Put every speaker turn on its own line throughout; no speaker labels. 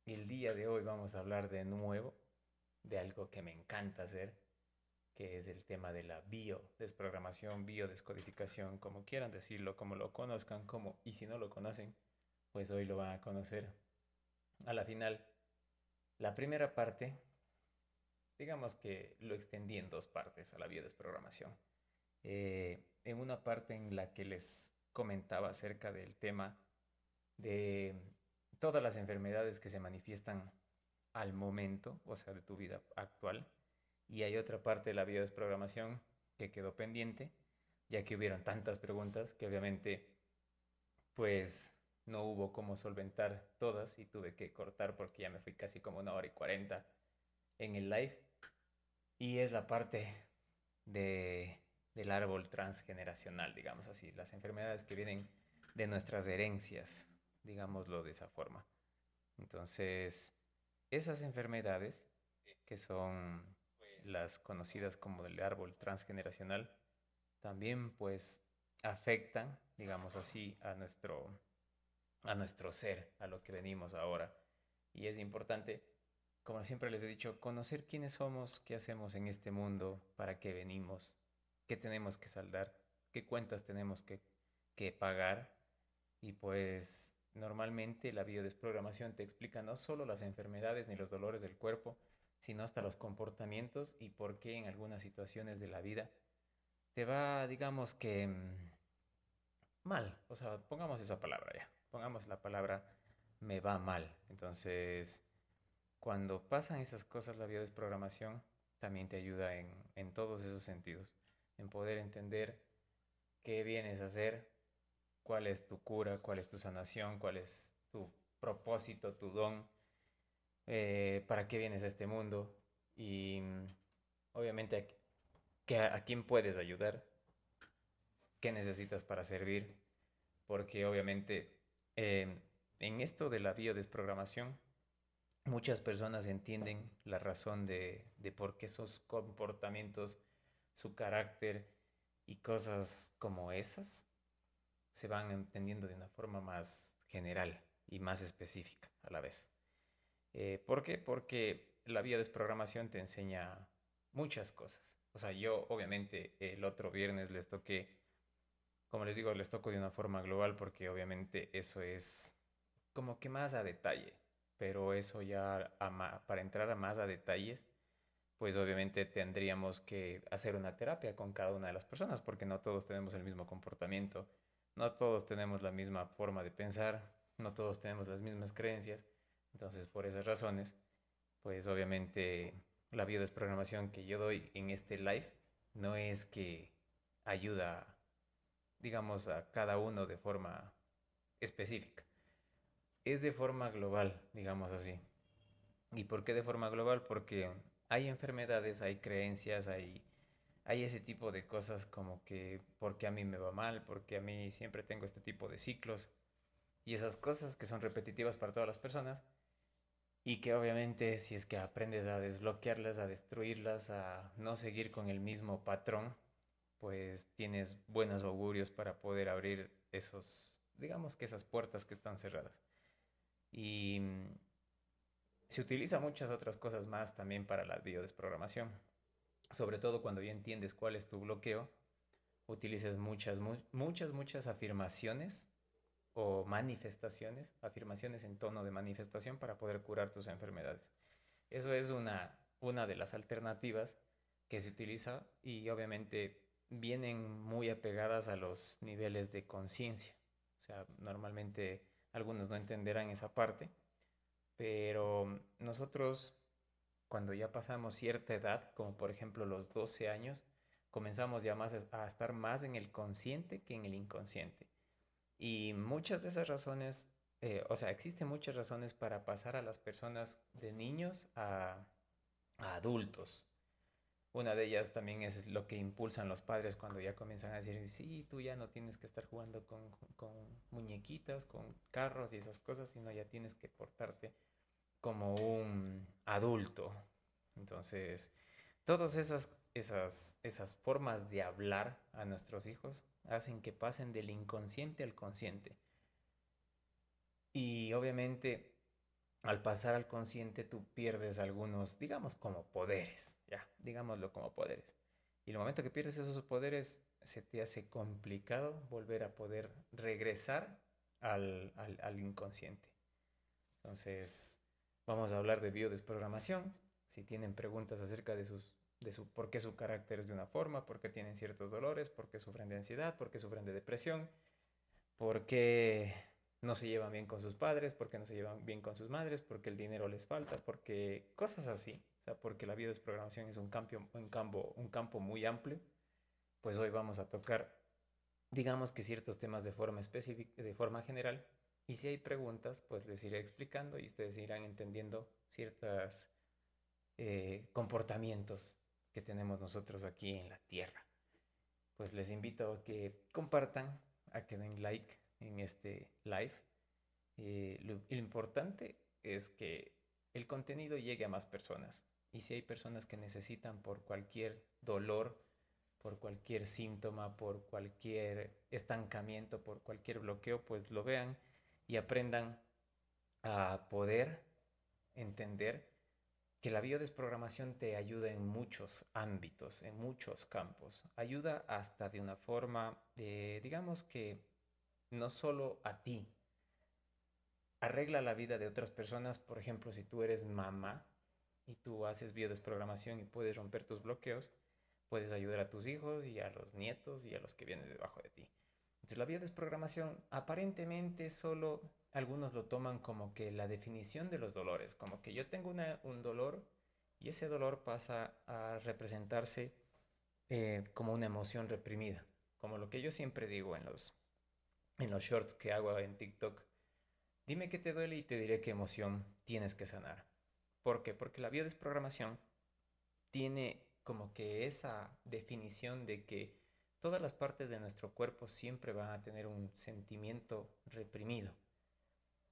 El día de hoy vamos a hablar de nuevo de algo que me encanta hacer, que es el tema de la biodesprogramación, biodescodificación, como quieran decirlo, como lo conozcan, como, y si no lo conocen, pues hoy lo van a conocer. A la final, la primera parte, digamos que lo extendí en dos partes a la biodesprogramación. En una parte en la que les comentaba acerca del tema de todas las enfermedades que se manifiestan al momento, o sea, de tu vida actual. Y hay otra parte de la biodesprogramación que quedó pendiente, ya que hubieron tantas preguntas que obviamente pues no hubo cómo solventar todas y tuve que cortar porque ya me fui casi como 1 hora y 40 en el live. Y es la parte del árbol transgeneracional, digamos así, las enfermedades que vienen de nuestras herencias, digámoslo de esa forma. Entonces, esas enfermedades, que son las conocidas como del árbol transgeneracional, también pues afectan, digamos así, a nuestro ser, a lo que venimos ahora. Y es importante, como siempre les he dicho, conocer quiénes somos, qué hacemos en este mundo, para qué venimos, qué tenemos que saldar, qué cuentas tenemos que pagar. Y pues normalmente la biodesprogramación te explica no solo las enfermedades ni los dolores del cuerpo, sino hasta los comportamientos y por qué en algunas situaciones de la vida te va, digamos que mal. O sea, pongamos esa palabra ya. Pongamos la palabra me va mal. Entonces, cuando pasan esas cosas, la biodesprogramación también te ayuda en todos esos sentidos. En poder entender qué vienes a hacer, cuál es tu cura, cuál es tu sanación, cuál es tu propósito, tu don, para qué vienes a este mundo y obviamente a quién puedes ayudar, qué necesitas para servir, porque obviamente eh, en esto de la biodesprogramación muchas personas entienden la razón de por qué esos comportamientos, su carácter y cosas como esas se van entendiendo de una forma más general y más específica a la vez. ¿Por qué? Porque la vía desprogramación te enseña muchas cosas. O sea, yo obviamente el otro viernes les toqué, como les digo, les toco de una forma global porque obviamente eso es como que más a detalle. Pero eso ya para entrar a más a detalles, pues obviamente tendríamos que hacer una terapia con cada una de las personas, porque no todos tenemos el mismo comportamiento, no todos tenemos la misma forma de pensar, no todos tenemos las mismas creencias. Entonces, por esas razones, pues obviamente la biodesprogramación que yo doy en este live no es que ayuda, digamos, a cada uno de forma específica, es de forma global, digamos así. ¿Y por qué de forma global? Porque hay enfermedades, hay creencias, hay ese tipo de cosas como que porque a mí me va mal, porque a mí siempre tengo este tipo de ciclos y esas cosas que son repetitivas para todas las personas y que obviamente si es que aprendes a desbloquearlas, a destruirlas, a no seguir con el mismo patrón, pues tienes buenos augurios para poder abrir esos, digamos que esas puertas que están cerradas. Y se utiliza muchas otras cosas más también para la biodesprogramación. Sobre todo cuando ya entiendes cuál es tu bloqueo, utilizas muchas afirmaciones o manifestaciones, afirmaciones en tono de manifestación para poder curar tus enfermedades. Eso es una de las alternativas que se utiliza y obviamente vienen muy apegadas a los niveles de conciencia. O sea, normalmente algunos no entenderán esa parte, pero nosotros cuando ya pasamos cierta edad, como por ejemplo los 12 años, comenzamos ya más a estar más en el consciente que en el inconsciente. Y muchas de esas razones, o sea, existen muchas razones para pasar a las personas de niños a adultos. Una de ellas también es lo que impulsan los padres cuando ya comienzan a decir, sí, tú ya no tienes que estar jugando con muñequitas, con carros y esas cosas, sino ya tienes que portarte como un adulto. Entonces, todas esas formas de hablar a nuestros hijos hacen que pasen del inconsciente al consciente. Y obviamente al pasar al consciente tú pierdes algunos, digamos, como poderes, ya, digámoslo como poderes. Y el momento que pierdes esos poderes, se te hace complicado volver a poder regresar al inconsciente. Entonces, vamos a hablar de biodesprogramación. Si tienen preguntas acerca de su por qué su carácter es de una forma, por qué tienen ciertos dolores, por qué sufren de ansiedad, por qué sufren de depresión, por qué no se llevan bien con sus padres, por qué no se llevan bien con sus madres, por qué el dinero les falta, porque cosas así. O sea, porque la biodesprogramación es un campo muy amplio, pues hoy vamos a tocar, digamos que ciertos temas de forma específica, de forma general, y si hay preguntas, pues les iré explicando y ustedes irán entendiendo ciertos comportamientos que tenemos nosotros aquí en la Tierra. Pues les invito a que compartan, a que den like en este live. Lo importante es que el contenido llegue a más personas. Y si hay personas que necesitan por cualquier dolor, por cualquier síntoma, por cualquier estancamiento, por cualquier bloqueo, pues lo vean y aprendan a poder entender que la biodesprogramación te ayuda en muchos ámbitos, en muchos campos. Ayuda hasta de una forma, digamos que no solo a ti, arregla la vida de otras personas. Por ejemplo, si tú eres mamá y tú haces biodesprogramación y puedes romper tus bloqueos, puedes ayudar a tus hijos y a los nietos y a los que vienen debajo de ti. Entonces la biodesprogramación aparentemente solo algunos lo toman como que la definición de los dolores, como que yo tengo un dolor y ese dolor pasa a representarse como una emoción reprimida, como lo que yo siempre digo en los shorts que hago en TikTok. Dime qué te duele y te diré qué emoción tienes que sanar. ¿Por qué? Porque la biodesprogramación tiene como que esa definición de que todas las partes de nuestro cuerpo siempre van a tener un sentimiento reprimido.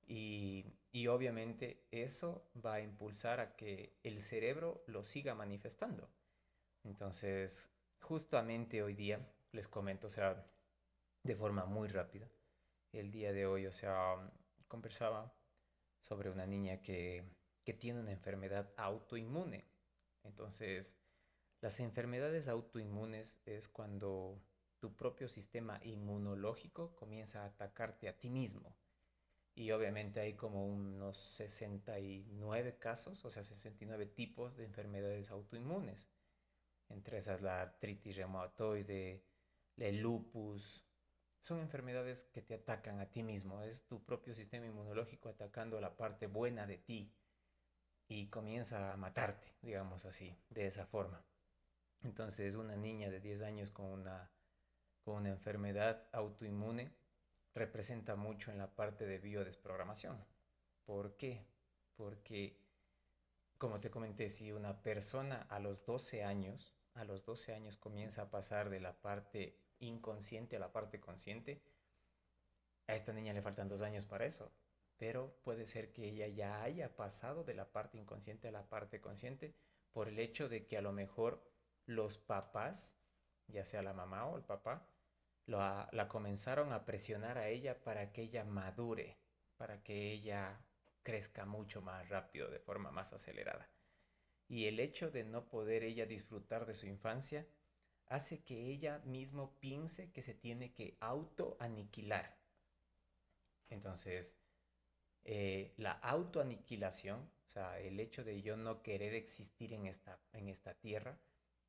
Y obviamente eso va a impulsar a que el cerebro lo siga manifestando. Entonces, justamente hoy día, les comento, o sea, de forma muy rápida, el día de hoy, o sea, conversaba sobre una niña que tiene una enfermedad autoinmune. Entonces, las enfermedades autoinmunes es cuando tu propio sistema inmunológico comienza a atacarte a ti mismo. Y obviamente hay como unos 69 casos, o sea, 69 tipos de enfermedades autoinmunes. Entre esas la artritis reumatoide, el lupus. Son enfermedades que te atacan a ti mismo. Es tu propio sistema inmunológico atacando la parte buena de ti y comienza a matarte, digamos así, de esa forma. Entonces, una niña de 10 años con una enfermedad autoinmune representa mucho en la parte de biodesprogramación. ¿Por qué? Porque, como te comenté, si una persona a los 12 años comienza a pasar de la parte inconsciente a la parte consciente, a esta niña le faltan 2 años para eso. Pero puede ser que ella ya haya pasado de la parte inconsciente a la parte consciente por el hecho de que a lo mejor los papás, ya sea la mamá o el papá, la comenzaron a presionar a ella para que ella madure, para que ella crezca mucho más rápido, de forma más acelerada. Y el hecho de no poder ella disfrutar de su infancia hace que ella mismo piense que se tiene que autoaniquilar. Entonces, la autoaniquilación, o sea, el hecho de yo no querer existir en esta tierra,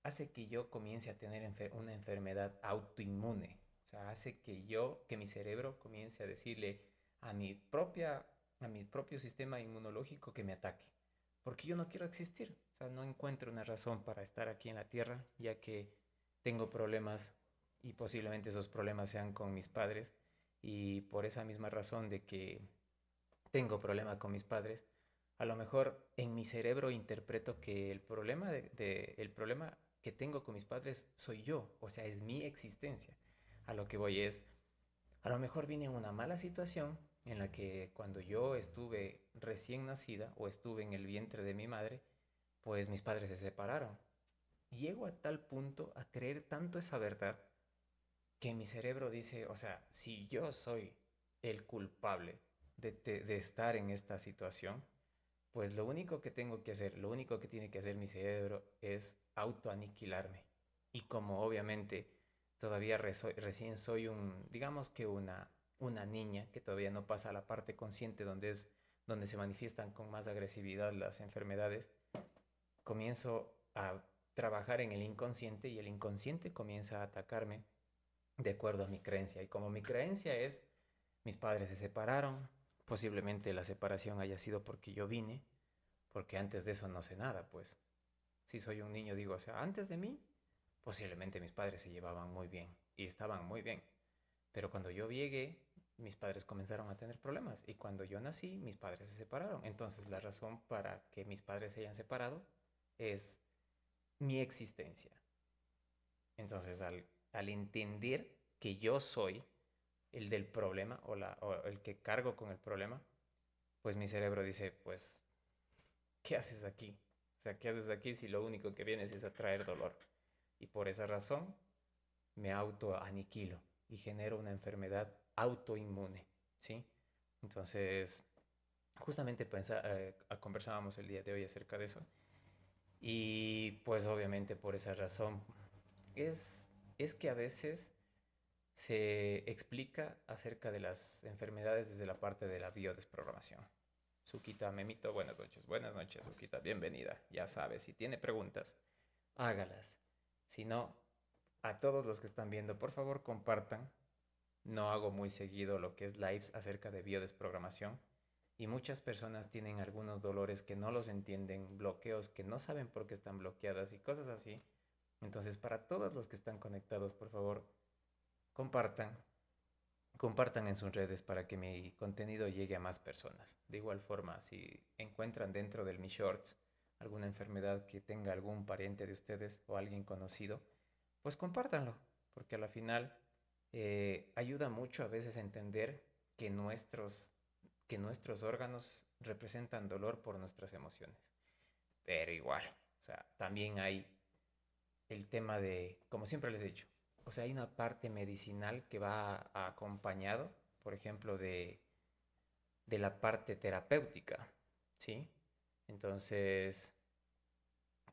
hace que yo comience a tener una enfermedad autoinmune. O sea, hace que mi cerebro comience a decirle a a mi propio sistema inmunológico que me ataque. Porque yo no quiero existir. O sea, no encuentro una razón para estar aquí en la tierra, ya que tengo problemas y posiblemente esos problemas sean con mis padres. Y por esa misma razón de que tengo problema con mis padres, a lo mejor en mi cerebro interpreto que el problema que tengo con mis padres soy yo, o sea, es mi existencia. A lo que voy es, a lo mejor vine en una mala situación en la que cuando yo estuve recién nacida o estuve en el vientre de mi madre, pues mis padres se separaron. Llego a tal punto a creer tanto esa verdad que mi cerebro dice, o sea, si yo soy el culpable de estar en esta situación, pues lo único que tengo que hacer, lo único que tiene que hacer mi cerebro es autoaniquilarme. Y como obviamente todavía recién soy digamos que una niña que todavía no pasa a la parte consciente donde se manifiestan con más agresividad las enfermedades, comienzo a trabajar en el inconsciente y el inconsciente comienza a atacarme de acuerdo a mi creencia. Y como mi creencia es, mis padres se separaron, posiblemente la separación haya sido porque yo vine, porque antes de eso no sé nada, pues. Si soy un niño, digo, o sea, antes de mí, posiblemente mis padres se llevaban muy bien y estaban muy bien. Pero cuando yo llegué, mis padres comenzaron a tener problemas. Y cuando yo nací, mis padres se separaron. Entonces la razón para que mis padres se hayan separado es mi existencia. Entonces al entender que yo soy el del problema o el que cargo con el problema, pues mi cerebro dice, pues, ¿qué haces aquí? O sea, ¿qué haces aquí si lo único que vienes es a traer dolor? Y por esa razón me autoaniquilo y genero una enfermedad autoinmune, ¿sí? Entonces, justamente conversábamos el día de hoy acerca de eso. Y pues obviamente por esa razón es que a veces se explica acerca de las enfermedades desde la parte de la biodesprogramación. Suquita Memito, buenas noches. Buenas noches, Suquita, bienvenida. Ya sabes, si tiene preguntas, hágalas. Si no, a todos los que están viendo, por favor compartan. No hago muy seguido lo que es lives acerca de biodesprogramación y muchas personas tienen algunos dolores que no los entienden, bloqueos que no saben por qué están bloqueadas y cosas así. Entonces, para todos los que están conectados, por favor, compartan, compartan en sus redes para que mi contenido llegue a más personas. De igual forma, si encuentran dentro de mis shorts alguna enfermedad que tenga algún pariente de ustedes o alguien conocido, pues compártanlo, porque a la final ayuda mucho a veces a entender que que nuestros órganos representan dolor por nuestras emociones. Pero igual, o sea, también hay el tema de, como siempre les he dicho, o sea, hay una parte medicinal que va acompañado, por ejemplo, de la parte terapéutica, ¿sí? Entonces,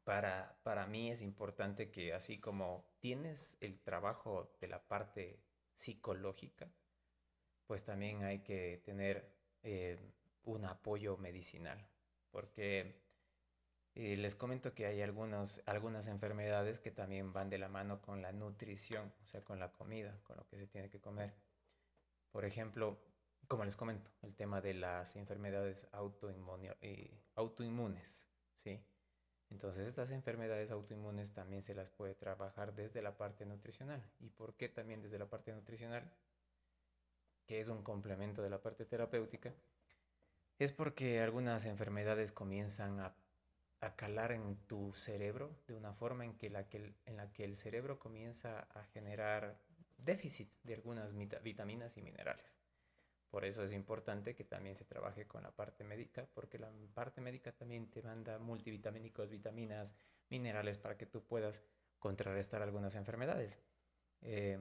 para mí es importante que así como tienes el trabajo de la parte psicológica, pues también hay que tener eh, un apoyo medicinal, porque les comento que hay algunas enfermedades que también van de la mano con la nutrición, o sea, con la comida, con lo que se tiene que comer. Por ejemplo, como les comento, el tema de las enfermedades autoinmunes, ¿sí? Entonces, estas enfermedades autoinmunes también se las puede trabajar desde la parte nutricional. ¿Y por qué también desde la parte nutricional? Que es un complemento de la parte terapéutica. Es porque algunas enfermedades comienzan a calar en tu cerebro de una forma en la que el cerebro comienza a generar déficit de algunas vitaminas y minerales. Por eso es importante que también se trabaje con la parte médica, porque la parte médica también te manda multivitamínicos, vitaminas, minerales para que tú puedas contrarrestar algunas enfermedades. Eh,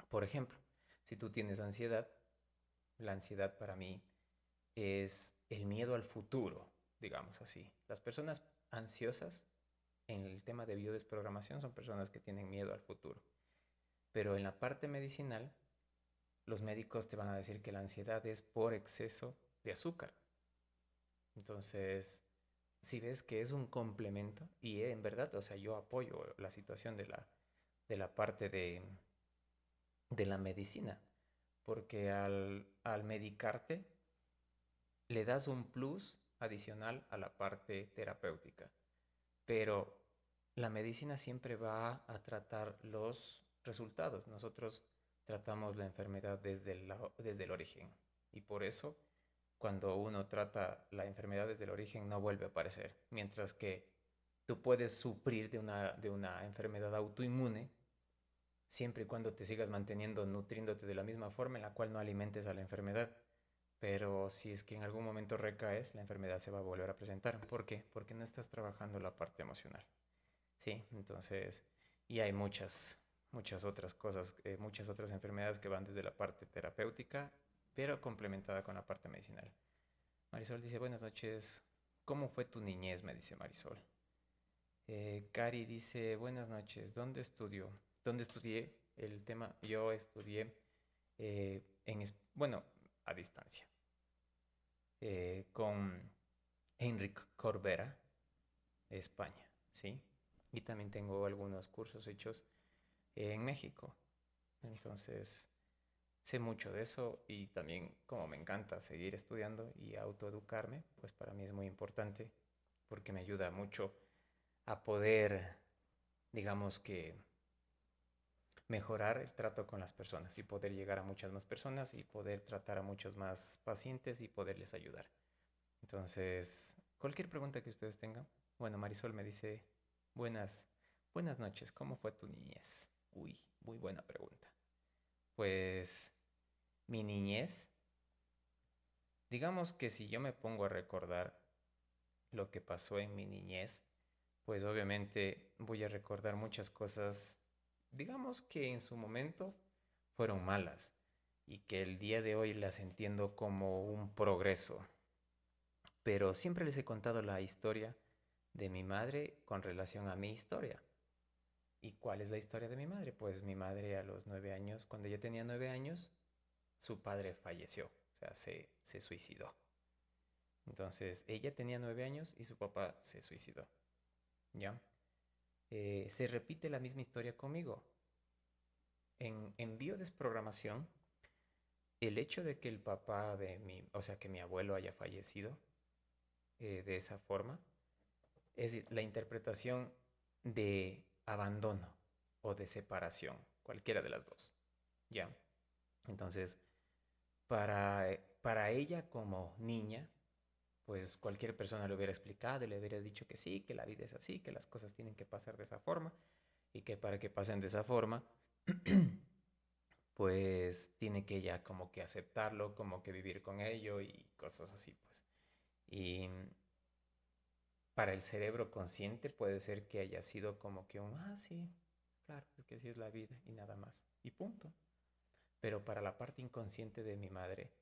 por ejemplo, si tú tienes ansiedad, la ansiedad para mí es el miedo al futuro, digamos así. Las personas ansiosas en el tema de biodesprogramación son personas que tienen miedo al futuro. Pero en la parte medicinal, los médicos te van a decir que la ansiedad es por exceso de azúcar. Entonces, si ves que es un complemento, y en verdad, o sea, yo apoyo la situación de la parte de la medicina, porque al medicarte le das un plus adicional a la parte terapéutica. Pero la medicina siempre va a tratar los resultados. Nosotros tratamos la enfermedad desde el origen. Y por eso, cuando uno trata la enfermedad desde el origen, no vuelve a aparecer. Mientras que tú puedes sufrir de una enfermedad autoinmune siempre y cuando te sigas manteniendo nutriéndote de la misma forma en la cual no alimentes a la enfermedad. Pero si es que en algún momento recaes, la enfermedad se va a volver a presentar. ¿Por qué? Porque no estás trabajando la parte emocional. Sí, entonces, y hay muchas otras cosas, muchas otras enfermedades que van desde la parte terapéutica, pero complementada con la parte medicinal. Marisol dice, buenas noches, ¿cómo fue tu niñez? Me dice Marisol. Cari dice, buenas noches, ¿dónde estudió? ¿Dónde estudié? El tema, yo estudié bueno, a distancia, con Enric Corbera, de España, ¿sí? Y también tengo algunos cursos hechos en México. Entonces, sé mucho de eso y también como me encanta seguir estudiando y autoeducarme, pues para mí es muy importante porque me ayuda mucho a poder, digamos que, mejorar el trato con las personas y poder llegar a muchas más personas y poder tratar a muchos más pacientes y poderles ayudar. Entonces, cualquier pregunta que ustedes tengan. Bueno, Marisol me dice, buenas, buenas noches, ¿cómo fue tu niñez? Uy, muy buena pregunta. Pues mi niñez, digamos que si yo me pongo a recordar lo que pasó en mi niñez, pues obviamente voy a recordar muchas cosas, digamos que en su momento fueron malas y que el día de hoy las entiendo como un progreso. Pero siempre les he contado la historia de mi madre con relación a mi historia. ¿Y cuál es la historia de mi madre? Pues mi madre a los 9 años, cuando yo tenía 9 años, su padre falleció, o sea, se suicidó. Entonces, ella tenía 9 años y su papá se suicidó, ¿ya? Se repite la misma historia conmigo. En biodesprogramación, el hecho de que el papá o sea, que mi abuelo haya fallecido de esa forma, es la interpretación de abandono o de separación, cualquiera de las dos, ¿ya? Entonces, para ella como niña, pues cualquier persona le hubiera explicado y le hubiera dicho que sí, que la vida es así, que las cosas tienen que pasar de esa forma y que para que pasen de esa forma, pues tiene que ella como que aceptarlo, como que vivir con ello y cosas así, pues. Y para el cerebro consciente puede ser que haya sido como que sí, claro, es que así es la vida y nada más, y punto. Pero para la parte inconsciente de mi madre,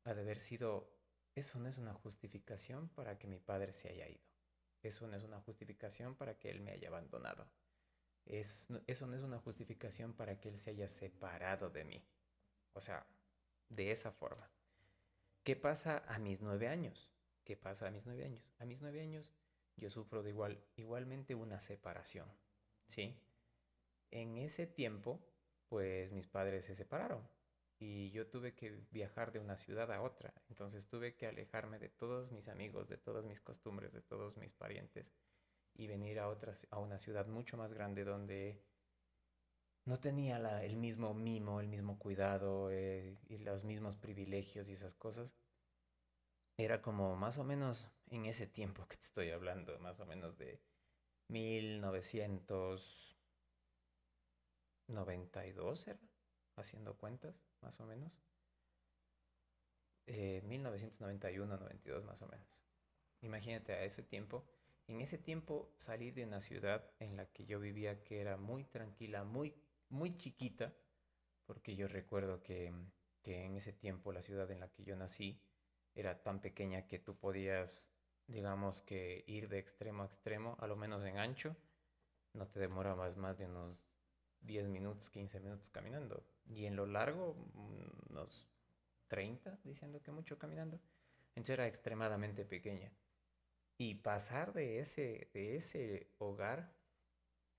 ha de haber sido, eso no es una justificación para que mi padre se haya ido. Eso no es una justificación para que él me haya abandonado. Eso no es una justificación para que él se haya separado de mí. O sea, de esa forma. ¿Qué pasa a mis 9 años? ¿Qué pasa a mis 9 años? A mis 9 años yo sufro de igualmente una separación, ¿sí? En ese tiempo, pues mis padres se separaron y yo tuve que viajar de una ciudad a otra. Entonces tuve que alejarme de todos mis amigos, de todas mis costumbres, de todos mis parientes y venir a una ciudad mucho más grande donde no tenía el mismo mimo, el mismo cuidado y los mismos privilegios y esas cosas. Era como más o menos en ese tiempo que te estoy hablando, más o menos de 1992, era, haciendo cuentas, más o menos. 1991, 92 más o menos. Imagínate a ese tiempo. En ese tiempo salí de una ciudad en la que yo vivía que era muy tranquila, muy, muy chiquita, porque yo recuerdo que en ese tiempo la ciudad en la que yo nací era tan pequeña que tú podías, digamos que ir de extremo a extremo, a lo menos en ancho, no te demorabas más de unos 10 minutos, 15 minutos caminando. Y en lo largo, unos 30 diciendo que mucho caminando. Entonces era extremadamente pequeña. Y pasar de ese hogar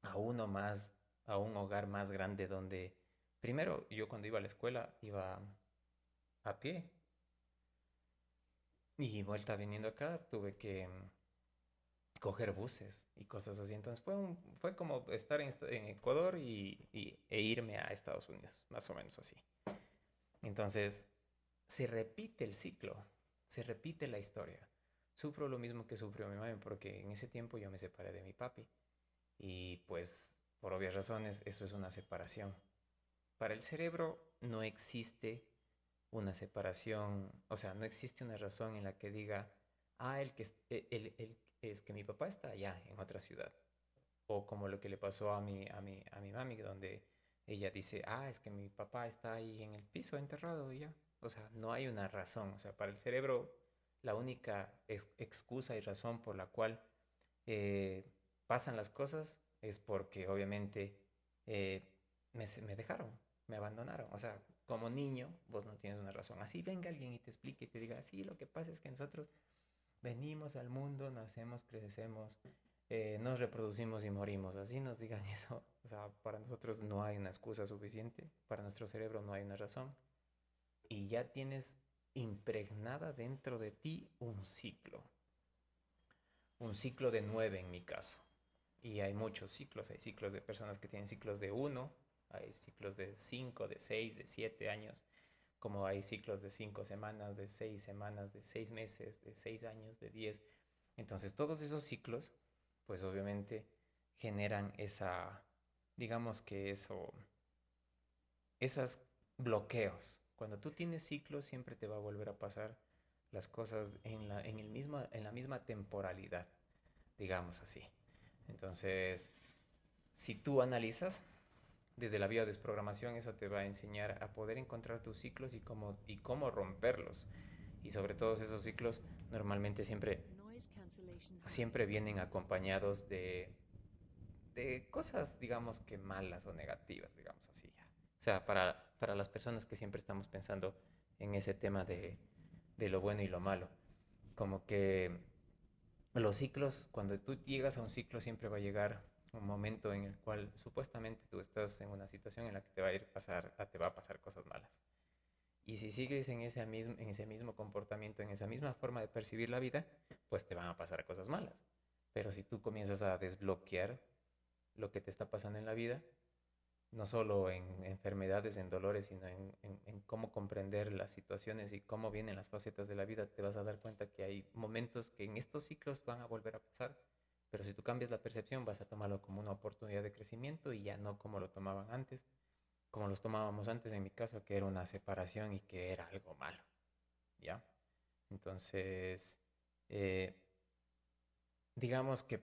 a uno más, a un hogar más grande donde, primero, yo cuando iba a la escuela iba a pie. Y vuelta viniendo acá tuve que coger buses y cosas así. Entonces fue como estar en Ecuador e irme a Estados Unidos, más o menos así. Entonces se repite el ciclo, se repite la historia. Sufro lo mismo que sufrió mi mami porque en ese tiempo yo me separé de mi papi y pues por obvias razones eso es una separación. Para el cerebro no existe una separación, o sea, no existe una razón en la que diga, es que mi papá está allá en otra ciudad. O como lo que le pasó a mi mami, donde ella dice, es que mi papá está ahí en el piso enterrado y ya. O sea, no hay una razón. O sea, para el cerebro la única excusa y razón por la cual eh, pasan las cosas es porque obviamente eh, me dejaron, me abandonaron. O sea, como niño, vos no tienes una razón. Así venga alguien y te explique y te diga, sí, lo que pasa es que nosotros venimos al mundo, nacemos, crecemos, nos reproducimos y morimos. Así nos digan eso. O sea, para nosotros no hay una excusa suficiente, para nuestro cerebro no hay una razón. Y ya tienes impregnada dentro de ti un ciclo de 9 en mi caso. Y hay muchos ciclos, hay ciclos de personas que tienen ciclos de uno, hay ciclos de 5, de 6, de 7 años, como hay ciclos de 5 semanas, de 6 semanas, de 6 meses, de 6 años, de 10. Entonces todos esos ciclos, pues obviamente generan digamos que esos bloqueos. Cuando tú tienes ciclos siempre te va a volver a pasar las cosas en la misma temporalidad, digamos así. Entonces, si tú analizas desde la biodesprogramación, eso te va a enseñar a poder encontrar tus ciclos y cómo romperlos. Y sobre todos esos ciclos, normalmente siempre vienen acompañados de cosas, digamos que malas o negativas, digamos así. O sea, para las personas que siempre estamos pensando en ese tema de lo bueno y lo malo, como que los ciclos, cuando tú llegas a un ciclo, siempre va a llegar un momento en el cual supuestamente tú estás en una situación en la que te va a pasar cosas malas. Y si sigues en ese mismo comportamiento, en esa misma forma de percibir la vida, pues te van a pasar cosas malas. Pero si tú comienzas a desbloquear lo que te está pasando en la vida, no solo en enfermedades, en dolores, sino en cómo comprender las situaciones y cómo vienen las facetas de la vida, te vas a dar cuenta que hay momentos que en estos ciclos van a volver a pasar, pero si tú cambias la percepción vas a tomarlo como una oportunidad de crecimiento y ya no como lo tomaban antes, como los tomábamos antes en mi caso, que era una separación y que era algo malo, ¿ya? Entonces, eh, digamos que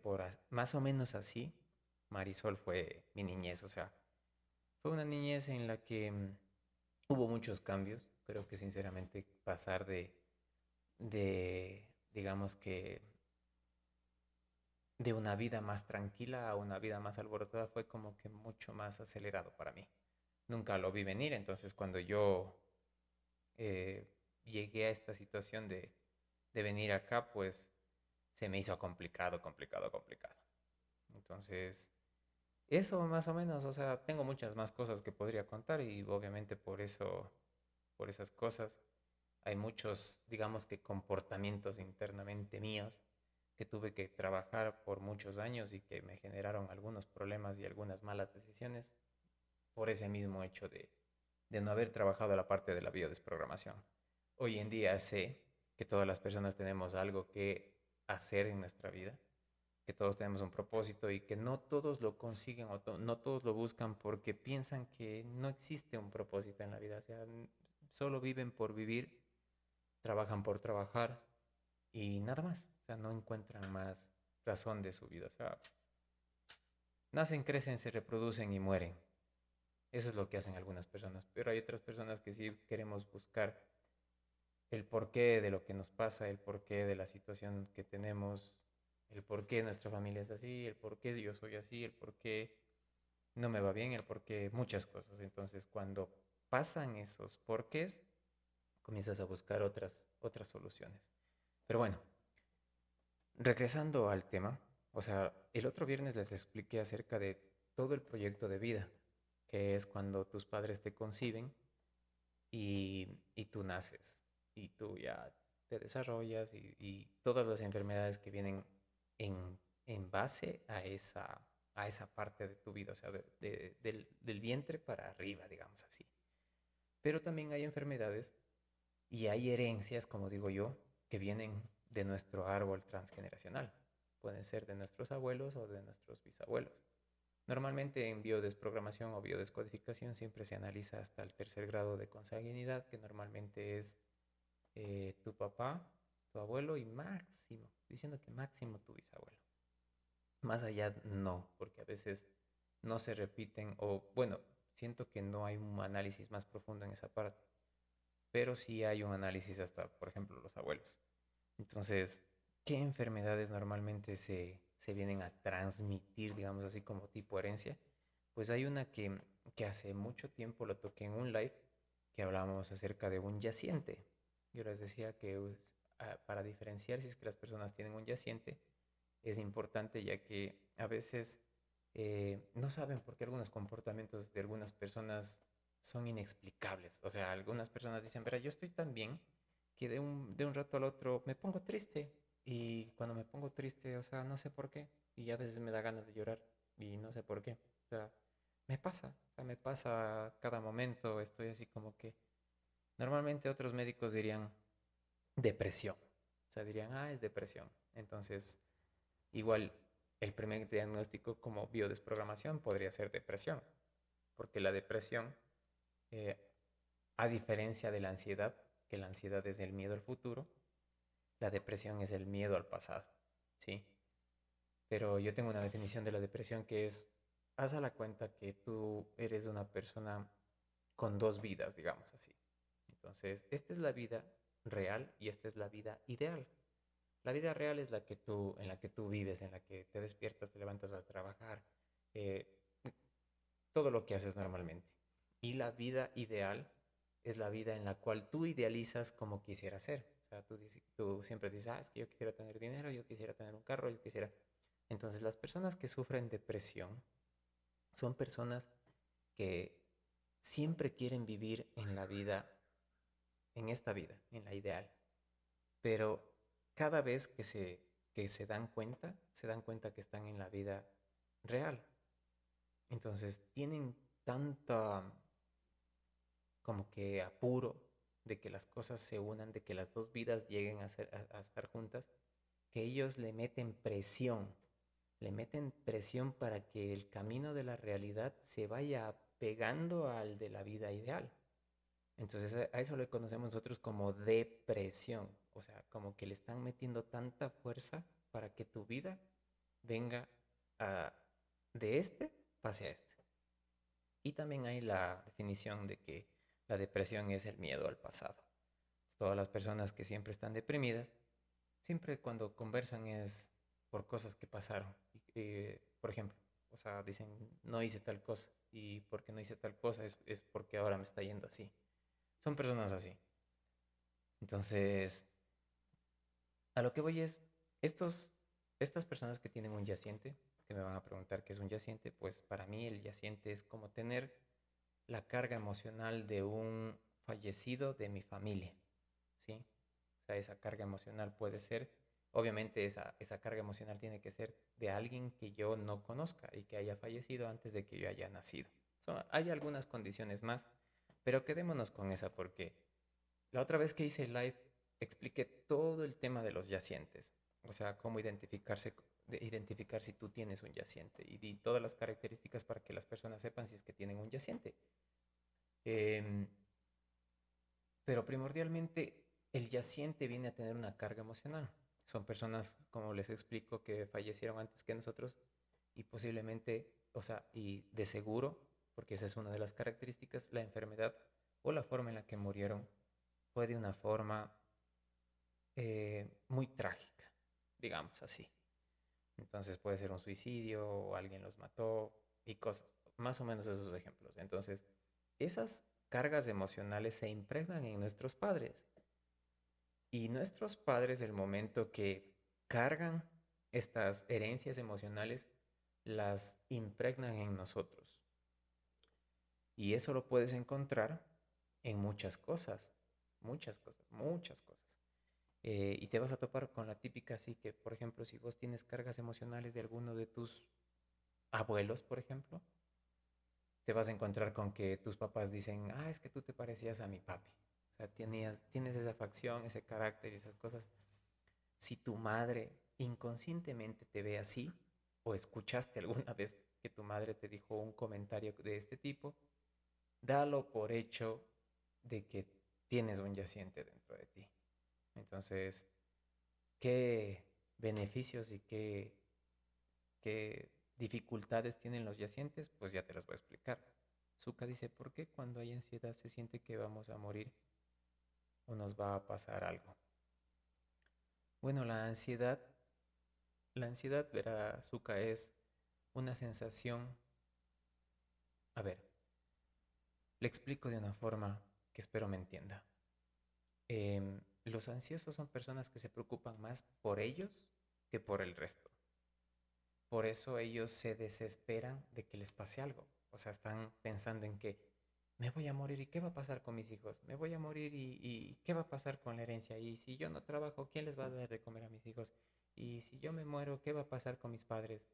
más o menos así, Marisol fue mi niñez, o sea, fue una niñez en la que hubo muchos cambios. Creo que sinceramente pasar digamos que, de una vida más tranquila a una vida más alborotada fue como que mucho más acelerado para mí. Nunca lo vi venir, entonces cuando yo eh, llegué a esta situación de venir acá, pues se me hizo complicado, complicado, complicado. Entonces, eso más o menos, o sea, tengo muchas más cosas que podría contar y obviamente por esas cosas, hay muchos, digamos que comportamientos internamente míos que tuve que trabajar por muchos años y que me generaron algunos problemas y algunas malas decisiones por ese mismo hecho de no haber trabajado la parte de la biodesprogramación. Hoy en día sé que todas las personas tenemos algo que hacer en nuestra vida, que todos tenemos un propósito y que no todos lo consiguen o no todos lo buscan porque piensan que no existe un propósito en la vida. O sea, solo viven por vivir, trabajan por trabajar y nada más. O sea, no encuentran más razón de su vida. O sea, nacen, crecen, se reproducen y mueren. Eso es lo que hacen algunas personas. Pero hay otras personas que sí queremos buscar el porqué de lo que nos pasa, el porqué de la situación que tenemos, el porqué nuestra familia es así, el porqué yo soy así, el porqué no me va bien, el porqué muchas cosas. Entonces, cuando pasan esos porqués, comienzas a buscar otras soluciones. Pero bueno, regresando al tema, o sea, el otro viernes les expliqué acerca de todo el proyecto de vida, que es cuando tus padres te conciben y tú naces y tú ya te desarrollas y todas las enfermedades que vienen en base a esa parte de tu vida, o sea, del vientre para arriba, digamos así. Pero también hay enfermedades y hay herencias, como digo yo, que vienen de nuestro árbol transgeneracional. Pueden ser de nuestros abuelos o de nuestros bisabuelos. Normalmente en biodesprogramación o biodescodificación siempre se analiza hasta el tercer grado de consanguinidad, que normalmente es tu papá, tu abuelo y máximo, diciendo que máximo tu bisabuelo. Más allá no, porque a veces no se repiten o bueno, siento que no hay un análisis más profundo en esa parte, pero sí hay un análisis hasta, por ejemplo, los abuelos. Entonces, ¿qué enfermedades normalmente se vienen a transmitir, digamos así, como tipo herencia? Pues hay una que hace mucho tiempo lo toqué en un live que hablábamos acerca de un yaciente. Yo les decía que para diferenciar si es que las personas tienen un yaciente, es importante ya que a veces no saben por qué algunos comportamientos de algunas personas son inexplicables. O sea, algunas personas dicen, pero yo estoy tan bien que de un rato al otro me pongo triste. Y cuando me pongo triste, o sea, no sé por qué. Y a veces me da ganas de llorar y no sé por qué. O sea, me pasa. O sea, me pasa cada momento. Estoy así como que... Normalmente otros médicos dirían depresión. O sea, dirían, es depresión. Entonces, igual, el primer diagnóstico como biodesprogramación podría ser depresión. Porque la depresión, eh, a diferencia de la ansiedad, que la ansiedad es el miedo al futuro, la depresión es el miedo al pasado, ¿sí? Pero yo tengo una definición de la depresión que es, haz a la cuenta que tú eres una persona con dos vidas, digamos así. Entonces, esta es la vida real y esta es la vida ideal. La vida real es en la que tú vives, en la que te despiertas, te levantas, vas a trabajar, eh, todo lo que haces normalmente. Y la vida ideal es la vida en la cual tú idealizas como quisieras ser. O sea, tú siempre dices, es que yo quisiera tener dinero, yo quisiera tener un carro, yo quisiera... Entonces, las personas que sufren depresión son personas que siempre quieren vivir en la vida, en esta vida, en la ideal. Pero cada vez que se se dan cuenta que están en la vida real. Entonces, tienen tanta como que apuro de que las cosas se unan, de que las dos vidas lleguen a estar juntas, que ellos le meten presión para que el camino de la realidad se vaya pegando al de la vida ideal. Entonces a eso le conocemos nosotros como depresión, o sea, como que le están metiendo tanta fuerza para que tu vida venga a, de este pase a este. Y también hay la definición de que la depresión es el miedo al pasado. Todas las personas que siempre están deprimidas, siempre cuando conversan es por cosas que pasaron. Por ejemplo, o sea, dicen, no hice tal cosa. Y porque no hice tal cosa es porque ahora me está yendo así. Son personas así. Entonces, a lo que voy es, estos, estas personas que tienen un yaciente, que me van a preguntar qué es un yaciente, pues para mí el yaciente es como tener la carga emocional de un fallecido de mi familia, ¿sí? O sea, esa carga emocional puede ser, obviamente esa carga emocional tiene que ser de alguien que yo no conozca y que haya fallecido antes de que yo haya nacido. Hay algunas condiciones más, pero quedémonos con esa porque la otra vez que hice el live expliqué todo el tema de los yacientes, o sea, cómo identificar si tú tienes un yaciente y di todas las características para que las personas sepan si es que tienen un yaciente. Em, pero primordialmente el yaciente viene a tener una carga emocional. Son personas, como les explico, que fallecieron antes que nosotros y posiblemente, o sea, y de seguro, porque esa es una de las características, la enfermedad o la forma en la que murieron fue de una forma muy trágica, digamos así. Entonces puede ser un suicidio o alguien los mató y cosas, más o menos esos ejemplos. Entonces, esas cargas emocionales se impregnan en nuestros padres y nuestros padres, el momento que cargan estas herencias emocionales, las impregnan en nosotros. Y eso lo puedes encontrar en muchas cosas, muchas cosas, muchas cosas. Y te vas a topar con la típica, así que, por ejemplo, si vos tienes cargas emocionales de alguno de tus abuelos, por ejemplo, te vas a encontrar con que tus papás dicen, es que tú te parecías a mi papi. O sea, tienes esa facción, ese carácter y esas cosas. Si tu madre inconscientemente te ve así, o escuchaste alguna vez que tu madre te dijo un comentario de este tipo, dalo por hecho de que tienes un yaciente dentro de ti. Entonces, ¿qué beneficios y qué dificultades tienen los yacientes? Pues ya te las voy a explicar. Zuka dice, ¿por qué cuando hay ansiedad se siente que vamos a morir o nos va a pasar algo? Bueno, la ansiedad, verá, Azúcar, es una sensación. A ver, le explico de una forma que espero me entienda. Los ansiosos son personas que se preocupan más por ellos que por el resto. Por eso ellos se desesperan de que les pase algo. O sea, están pensando en que me voy a morir y qué va a pasar con mis hijos. Me voy a morir y qué va a pasar con la herencia. Y si yo no trabajo, ¿quién les va a dar de comer a mis hijos? Y si yo me muero, ¿qué va a pasar con mis padres?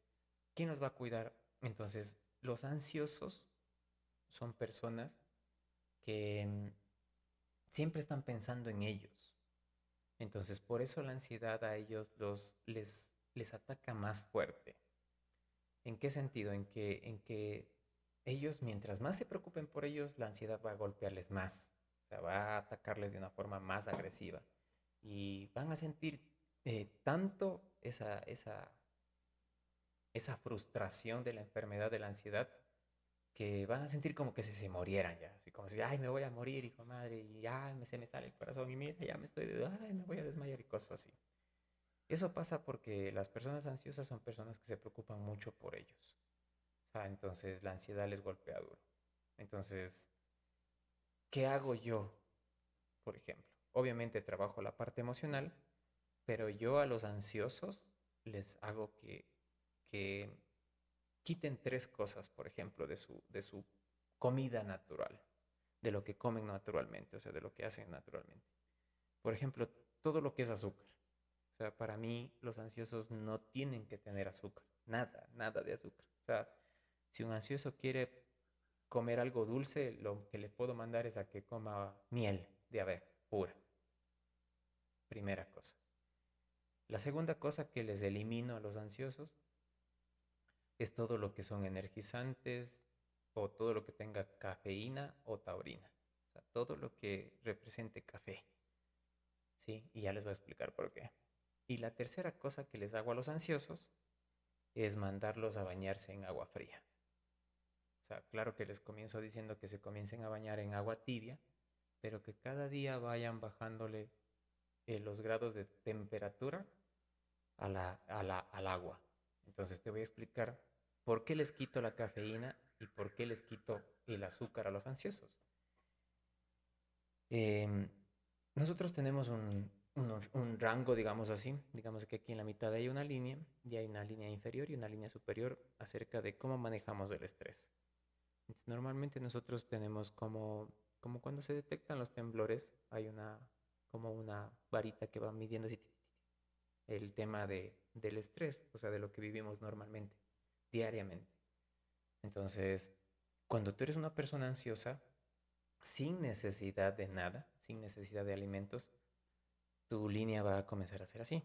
¿Quién los va a cuidar? Entonces, los ansiosos son personas que siempre están pensando en ellos. Entonces, por eso la ansiedad a ellos les ataca más fuerte. ¿En qué sentido? En que ellos, mientras más se preocupen por ellos, la ansiedad va a golpearles más. O sea, va a atacarles de una forma más agresiva. Y van a sentir tanto esa frustración de la enfermedad de la ansiedad que van a sentir como que se murieran ya. Así como si, ay, me voy a morir, hijo de madre, y ya se me sale el corazón y mira, ya me ay, me voy a desmayar y cosas así. Eso pasa porque las personas ansiosas son personas que se preocupan mucho por ellos. O sea, entonces la ansiedad les golpea duro. Entonces, ¿qué hago yo, por ejemplo? Obviamente trabajo la parte emocional, pero yo a los ansiosos les hago que quiten tres cosas, por ejemplo, de su comida natural, de lo que comen naturalmente, o sea, de lo que hacen naturalmente. Por ejemplo, todo lo que es azúcar. O sea, para mí los ansiosos no tienen que tener azúcar, nada, nada de azúcar. O sea, si un ansioso quiere comer algo dulce, lo que le puedo mandar es a que coma miel de abeja pura, primera cosa. La segunda cosa que les elimino a los ansiosos es todo lo que son energizantes o todo lo que tenga cafeína o taurina. O sea, todo lo que represente café. ¿Sí? Y ya les voy a explicar por qué. Y la tercera cosa que les hago a los ansiosos es mandarlos a bañarse en agua fría. O sea, claro que les comienzo diciendo que se comiencen a bañar en agua tibia, pero que cada día vayan bajándole los grados de temperatura al agua. Entonces te voy a explicar por qué les quito la cafeína y por qué les quito el azúcar a los ansiosos. Em, Nosotros tenemos un rango, digamos así. Digamos que aquí en la mitad hay una línea y hay una línea inferior y una línea superior acerca de cómo manejamos el estrés. Entonces, normalmente nosotros tenemos como cuando se detectan los temblores, hay como una varita que va midiendo así, el tema del estrés, o sea, de lo que vivimos normalmente, diariamente. Entonces, cuando tú eres una persona ansiosa, sin necesidad de nada, sin necesidad de alimentos, tu línea va a comenzar a ser así.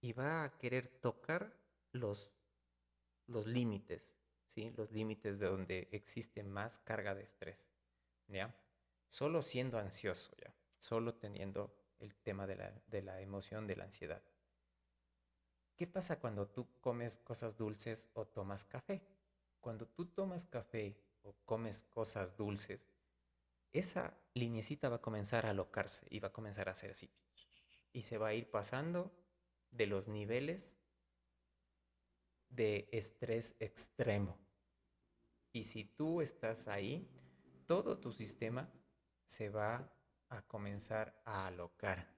Y va a querer tocar los, los límites, ¿sí? Los límites de donde existe más carga de estrés, ¿ya? Solo siendo ansioso, ¿ya? Solo teniendo el tema de la emoción de la ansiedad. ¿Qué pasa cuando tú comes cosas dulces o tomas café? Cuando tú tomas café o comes cosas dulces, esa linecita va a comenzar a alocarse y va a comenzar a hacer así. Y se va a ir pasando de los niveles de estrés extremo. Y si tú estás ahí, todo tu sistema se va a comenzar a alocar.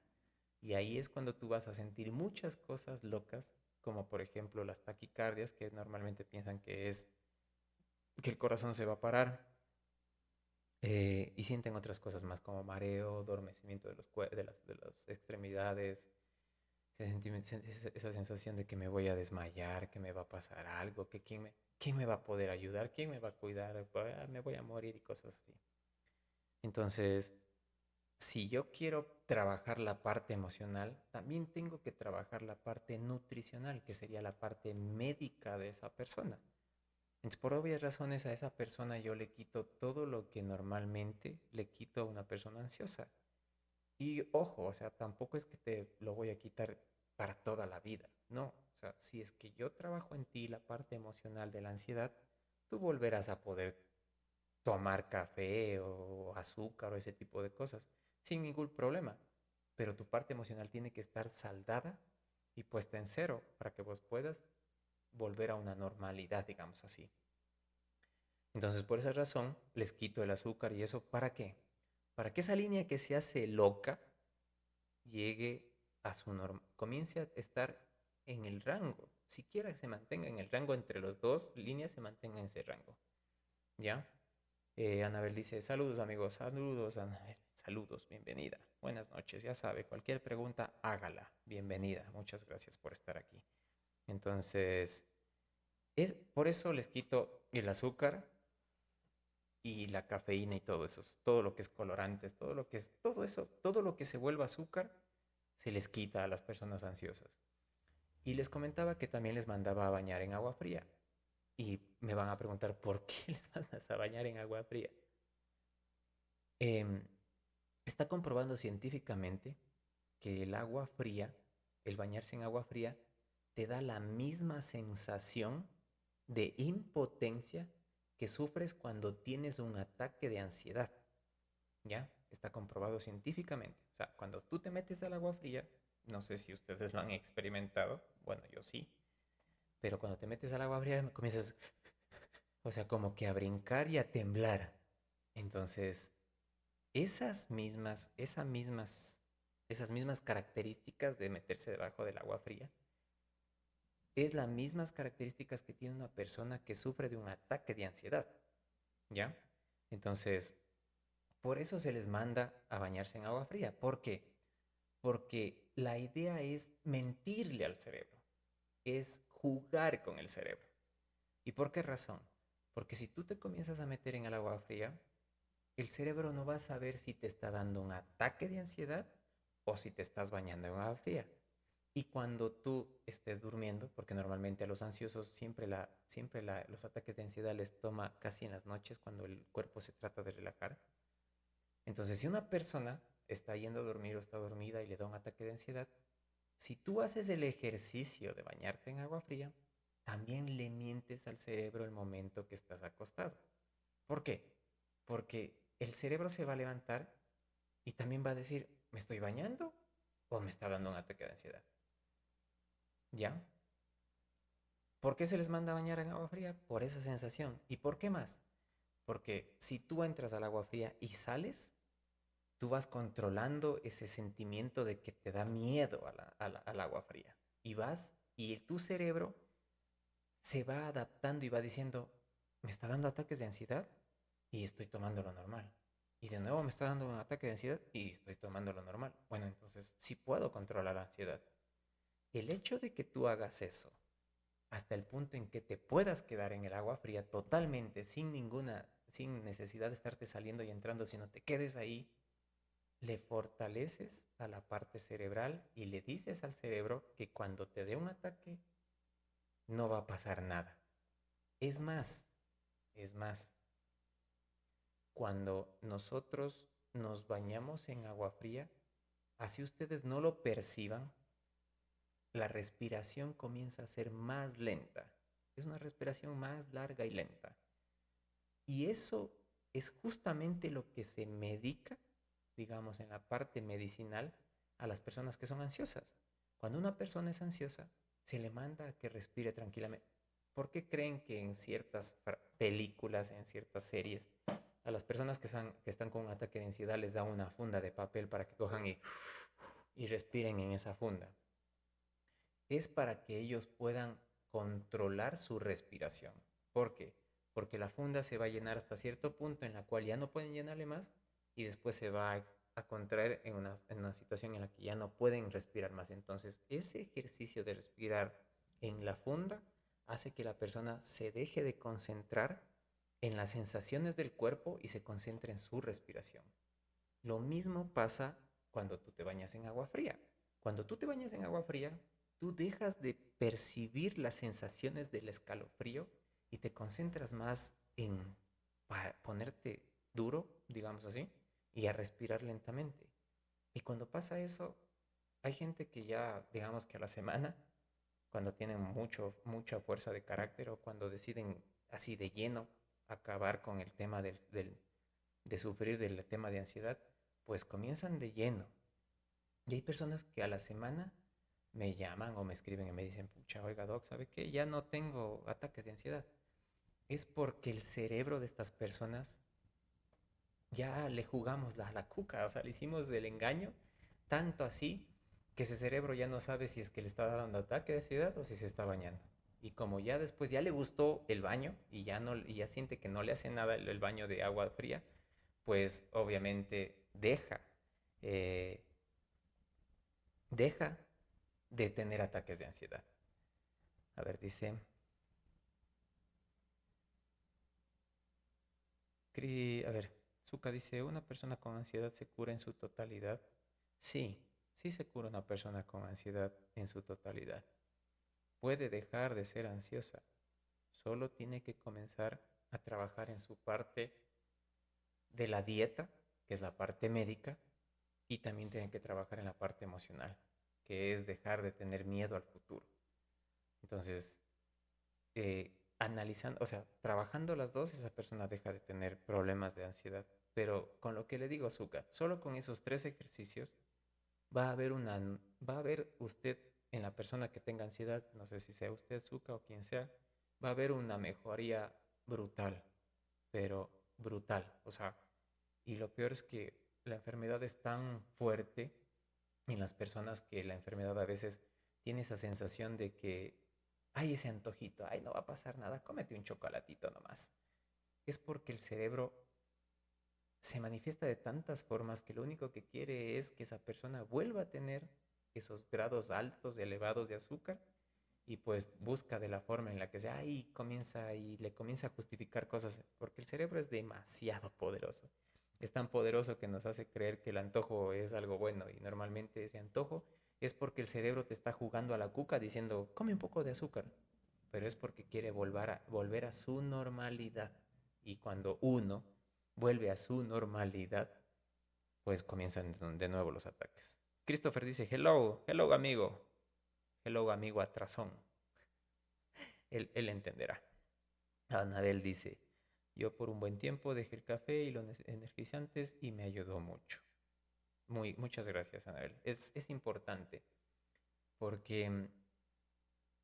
Y ahí es cuando tú vas a sentir muchas cosas locas, como por ejemplo las taquicardias, que normalmente piensan que es que el corazón se va a parar. Y sienten otras cosas más como mareo, adormecimiento de las extremidades, esa sensación de que me voy a desmayar, que me va a pasar algo, que quién me va a poder ayudar, quién me va a cuidar, me voy a morir y cosas así. Entonces, si yo quiero trabajar la parte emocional, también tengo que trabajar la parte nutricional, que sería la parte médica de esa persona. Entonces, por obvias razones, a esa persona yo le quito todo lo que normalmente le quito a una persona ansiosa. Y ojo, o sea, tampoco es que te lo voy a quitar para toda la vida. No, o sea, si es que yo trabajo en ti la parte emocional de la ansiedad, tú volverás a poder tomar café o azúcar o ese tipo de cosas sin ningún problema. pero tu parte emocional tiene que estar saldada y puesta en cero para que vos puedas volver a una normalidad, digamos así. Entonces, por esa razón, les quito el azúcar y eso, ¿para qué? Para que esa línea que se hace loca llegue a su norma, comience a estar en el rango, siquiera se mantenga en el rango entre las dos líneas, se mantenga en ese rango, ¿ya? Anabel dice, saludos amigos, saludos Anabel, saludos, bienvenida, buenas noches, ya sabe, cualquier pregunta hágala, bienvenida, muchas gracias por estar aquí. Entonces, por eso les quito el azúcar y la cafeína y todo eso, todo lo que es colorantes, todo lo que es, todo eso, todo lo que se vuelva azúcar, se les quita a las personas ansiosas. Y les comentaba que también les mandaba a bañar en agua fría. Y me van a preguntar, ¿por qué les mandas a bañar en agua fría? Em, Está comprobando científicamente que el agua fría, el bañarse en agua fría, te da la misma sensación de impotencia que sufres cuando tienes un ataque de ansiedad. ¿Ya? Está comprobado científicamente. O sea, cuando tú te metes al agua fría, no sé si ustedes lo han experimentado, bueno, yo sí, pero cuando te metes al agua fría comienzas, o sea, como que a brincar y a temblar. Entonces, esas mismas características de meterse debajo del agua fría, es las mismas características que tiene una persona que sufre de un ataque de ansiedad, ¿ya? Entonces, por eso se les manda a bañarse en agua fría. ¿Por qué? Porque la idea es mentirle al cerebro, es jugar con el cerebro. ¿Y por qué razón? Porque si tú te comienzas a meter en el agua fría, el cerebro no va a saber si te está dando un ataque de ansiedad o si te estás bañando en agua fría. Y cuando tú estés durmiendo, porque normalmente a los ansiosos los ataques de ansiedad les toma casi en las noches cuando el cuerpo se trata de relajar. Entonces, si una persona está yendo a dormir o está dormida y le da un ataque de ansiedad, si tú haces el ejercicio de bañarte en agua fría, también le mientes al cerebro el momento que estás acostado. ¿Por qué? Porque el cerebro se va a levantar y también va a decir, ¿me estoy bañando o me está dando un ataque de ansiedad? ¿Ya? ¿Por qué se les manda a bañar en agua fría? Por esa sensación. ¿Y por qué más? Porque si tú entras al agua fría y sales, tú vas controlando ese sentimiento de que te da miedo al agua fría. Y vas, y tu cerebro se va adaptando y va diciendo, me está dando ataques de ansiedad y estoy tomando lo normal. Y de nuevo me está dando un ataque de ansiedad y estoy tomando lo normal. Bueno, entonces sí puedo controlar la ansiedad. El hecho de que tú hagas eso hasta el punto en que te puedas quedar en el agua fría totalmente, sin necesidad de estarte saliendo y entrando, sino te quedes ahí, le fortaleces a la parte cerebral y le dices al cerebro que cuando te dé un ataque no va a pasar nada. Es más, es más, cuando nosotros nos bañamos en agua fría, así ustedes no lo perciban, la respiración comienza a ser más lenta. Es una respiración más larga y lenta. Y eso es justamente lo que se medica, digamos, en la parte medicinal a las personas que son ansiosas. Cuando una persona es ansiosa, se le manda a que respire tranquilamente. ¿Por qué creen que en ciertas películas, en ciertas series, a las personas que están con un ataque de ansiedad les da una funda de papel para que cojan y respiren en esa funda? Es para que ellos puedan controlar su respiración. ¿Por qué? Porque la funda se va a llenar hasta cierto punto en la cual ya no pueden llenarle más y después se va a contraer en una situación en la que ya no pueden respirar más. Entonces, ese ejercicio de respirar en la funda hace que la persona se deje de concentrar en las sensaciones del cuerpo y se concentre en su respiración. Lo mismo pasa cuando tú te bañas en agua fría. Cuando tú te bañas en agua fría, tú dejas de percibir las sensaciones del escalofrío y te concentras más en ponerte duro, digamos así, y a respirar lentamente. Y cuando pasa eso, hay gente que ya, digamos que a la semana, cuando tienen mucha fuerza de carácter o cuando deciden así de lleno acabar con el tema de sufrir del tema de ansiedad, pues comienzan de lleno. Y hay personas que a la semana me llaman o me escriben y me dicen, pucha, oiga, doc, ¿sabe qué? Ya no tengo ataques de ansiedad. Es porque el cerebro de estas personas ya le jugamos la cuca, o sea, le hicimos el engaño, tanto así que ese cerebro ya no sabe si es que le está dando ataque de ansiedad o si se está bañando. Y como ya después ya le gustó el baño y ya no y ya siente que no le hace nada el baño de agua fría, pues obviamente eh, deja de tener ataques de ansiedad. A ver, dice, a ver, Zuka dice, ¿una persona con ansiedad se cura en su totalidad? Sí, sí se cura una persona con ansiedad en su totalidad. Puede dejar de ser ansiosa, solo tiene que comenzar a trabajar en su parte de la dieta, que es la parte médica, y también tiene que trabajar en la parte emocional, que es dejar de tener miedo al futuro. Entonces, analizando, o sea, trabajando las dos, esa persona deja de tener problemas de ansiedad. Pero con lo que le digo, Zuka, solo con esos tres ejercicios va a haber usted en la persona que tenga ansiedad, no sé si sea usted, Zuka o quien sea, va a haber una mejoría brutal, pero brutal. O sea, y lo peor es que la enfermedad es tan fuerte en las personas que la enfermedad a veces tiene esa sensación de que hay ese antojito, ay, no va a pasar nada, cómete un chocolatito nomás. Es porque el cerebro se manifiesta de tantas formas que lo único que quiere es que esa persona vuelva a tener esos grados altos, elevados de azúcar y pues busca de la forma en la que sea y comienza y le comienza a justificar cosas porque el cerebro es demasiado poderoso. Es tan poderoso que nos hace creer que el antojo es algo bueno y normalmente ese antojo es porque el cerebro te está jugando a la cuca diciendo, come un poco de azúcar, pero es porque quiere volver a su normalidad. Y cuando uno vuelve a su normalidad, pues comienzan de nuevo los ataques. Christopher dice, hello, hello amigo, hello amigo atrasón. Él entenderá. Anabel dice, yo por un buen tiempo dejé el café y los energizantes y me ayudó mucho. Muchas gracias, Anabel. Es importante porque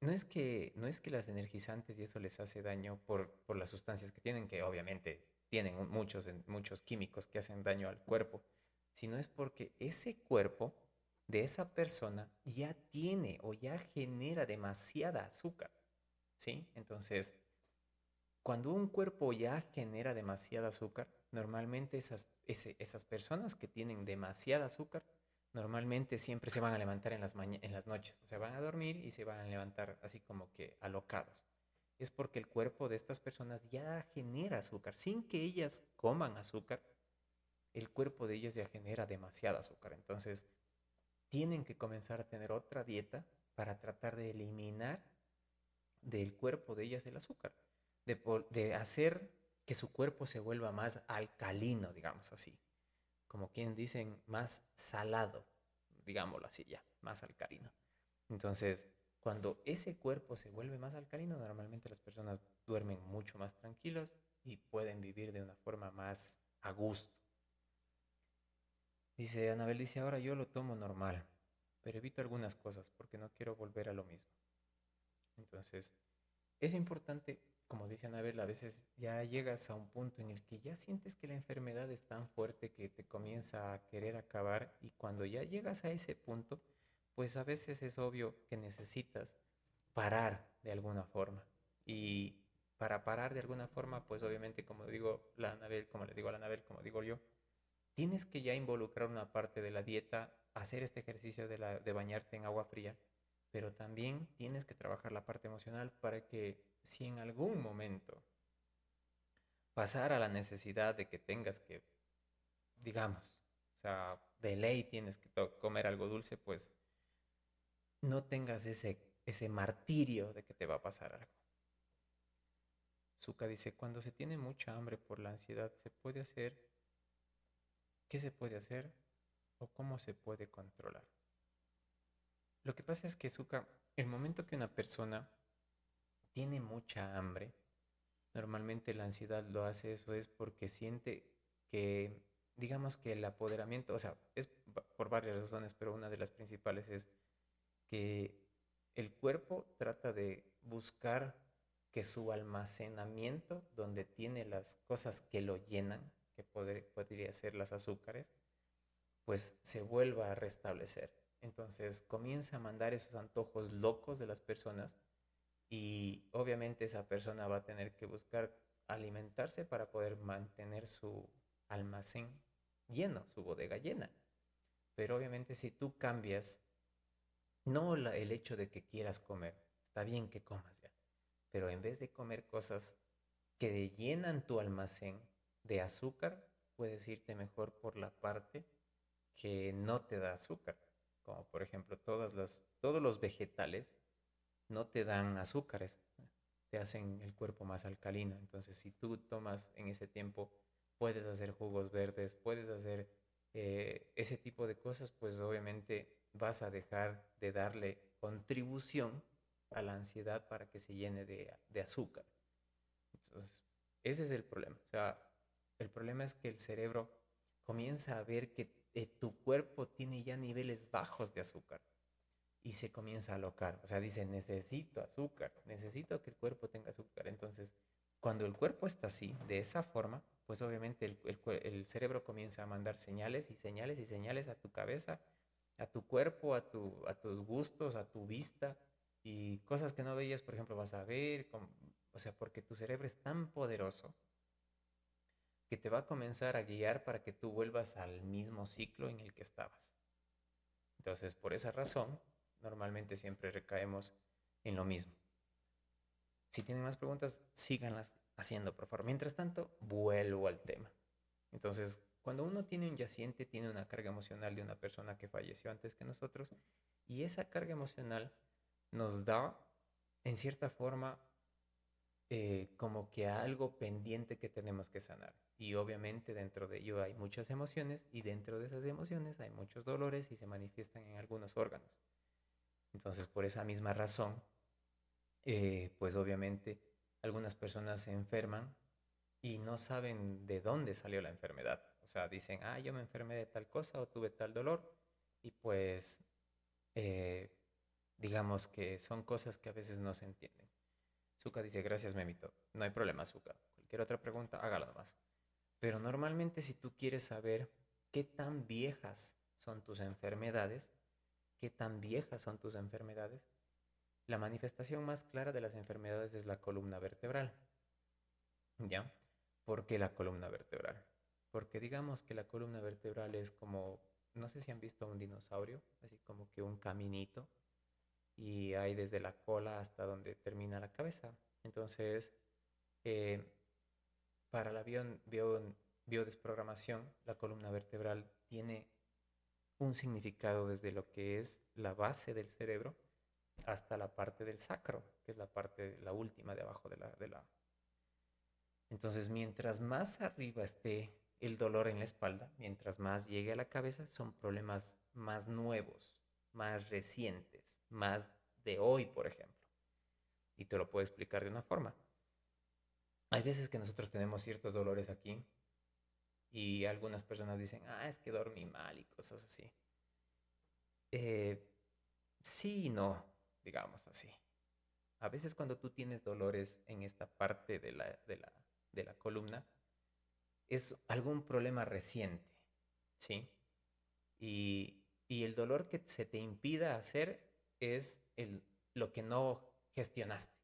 no es que las energizantes y eso les hace daño por las sustancias que tienen, que obviamente tienen muchos químicos que hacen daño al cuerpo, sino es porque ese cuerpo de esa persona ya tiene o ya genera demasiada azúcar, ¿sí? Entonces, cuando un cuerpo ya genera demasiada azúcar, normalmente esas personas que tienen demasiada azúcar, normalmente siempre se van a levantar en las noches. O sea, van a dormir y se van a levantar así como que alocados. Es porque el cuerpo de estas personas ya genera azúcar. Sin que ellas coman azúcar, el cuerpo de ellas ya genera demasiada azúcar. Entonces, tienen que comenzar a tener otra dieta para tratar de eliminar del cuerpo de ellas el azúcar, de hacer que su cuerpo se vuelva más alcalino, digamos así, como quien dicen, más salado, digámoslo así ya, más alcalino. Entonces, cuando ese cuerpo se vuelve más alcalino, normalmente las personas duermen mucho más tranquilos y pueden vivir de una forma más a gusto. Dice Anabel, dice, ahora yo lo tomo normal, pero evito algunas cosas porque no quiero volver a lo mismo. Entonces, es importante, como dice Anabel, a veces ya llegas a un punto en el que ya sientes que la enfermedad es tan fuerte que te comienza a querer acabar y cuando ya llegas a ese punto, pues a veces es obvio que necesitas parar de alguna forma. Y para parar de alguna forma, pues obviamente, como digo la Anabel, como le digo a la Anabel, como digo yo, tienes que ya involucrar una parte de la dieta, hacer este ejercicio de bañarte en agua fría, pero también tienes que trabajar la parte emocional para que si en algún momento pasara la necesidad de que tengas que, digamos, o sea, de ley tienes que comer algo dulce, pues no tengas ese martirio de que te va a pasar algo. Zuka dice, cuando se tiene mucha hambre por la ansiedad, ¿qué se puede hacer o cómo se puede controlar? Lo que pasa es que, Zuka, el momento que una persona tiene mucha hambre, normalmente la ansiedad lo hace eso es porque siente que digamos que el apoderamiento, o sea, es por varias razones, pero una de las principales es que el cuerpo trata de buscar que su almacenamiento, donde tiene las cosas que lo llenan, que podría ser las azúcares, pues se vuelva a restablecer. Entonces comienza a mandar esos antojos locos de las personas y obviamente esa persona va a tener que buscar alimentarse para poder mantener su almacén lleno, su bodega llena. Pero obviamente si tú cambias, no el hecho de que quieras comer, está bien que comas ya, pero en vez de comer cosas que llenan tu almacén de azúcar, puedes irte mejor por la parte que no te da azúcar, como por ejemplo todos los vegetales no te dan azúcares, te hacen el cuerpo más alcalino. Entonces, si tú tomas en ese tiempo, puedes hacer jugos verdes, puedes hacer ese tipo de cosas, pues obviamente vas a dejar de darle contribución a la ansiedad para que se llene de azúcar. Entonces, ese es el problema. O sea, el problema es que el cerebro comienza a ver que tu cuerpo tiene ya niveles bajos de azúcar y se comienza a alocar. O sea, dice, necesito azúcar, necesito que el cuerpo tenga azúcar. Entonces, cuando el cuerpo está así, de esa forma, pues obviamente el cerebro comienza a mandar señales y señales y señales a tu cabeza, a tu cuerpo, a tus gustos, a tu vista y cosas que no veías, por ejemplo, vas a ver, o sea, porque tu cerebro es tan poderoso que te va a comenzar a guiar para que tú vuelvas al mismo ciclo en el que estabas. Entonces, por esa razón, normalmente siempre recaemos en lo mismo. Si tienen más preguntas, síganlas haciendo, por favor. Mientras tanto, vuelvo al tema. Entonces, cuando uno tiene un yaciente, tiene una carga emocional de una persona que falleció antes que nosotros, y esa carga emocional nos da, en cierta forma, como que algo pendiente que tenemos que sanar. Y obviamente dentro de ello hay muchas emociones y dentro de esas emociones hay muchos dolores y se manifiestan en algunos órganos. Entonces, por esa misma razón, pues obviamente algunas personas se enferman y no saben de dónde salió la enfermedad. O sea, dicen, ah, yo me enfermé de tal cosa o tuve tal dolor y pues eh, digamos que son cosas que a veces no se entienden. Zuka dice, gracias, Memito. No hay problema, Zuka. Cualquier otra pregunta, hágala nomás. Pero normalmente si tú quieres saber qué tan viejas son tus enfermedades, qué tan viejas son tus enfermedades, la manifestación más clara de las enfermedades es la columna vertebral. ¿Ya? ¿Por qué la columna vertebral? Porque digamos que la columna vertebral es como, no sé si han visto un dinosaurio, así como que un caminito, y hay desde la cola hasta donde termina la cabeza. Entonces, eh, para la biodesprogramación, la columna vertebral tiene un significado desde lo que es la base del cerebro hasta la parte del sacro, que es la parte, la última de abajo de la. Entonces, mientras más arriba esté el dolor en la espalda, mientras más llegue a la cabeza, son problemas más nuevos, más recientes, más de hoy, por ejemplo. Y te lo puedo explicar de una forma. Hay veces que nosotros tenemos ciertos dolores aquí y algunas personas dicen, ah, es que dormí mal y cosas así. Eh, sí y no, digamos así. A veces cuando tú tienes dolores en esta parte de la columna, es algún problema reciente, ¿sí? Y el dolor que se te impida hacer es lo que no gestionaste,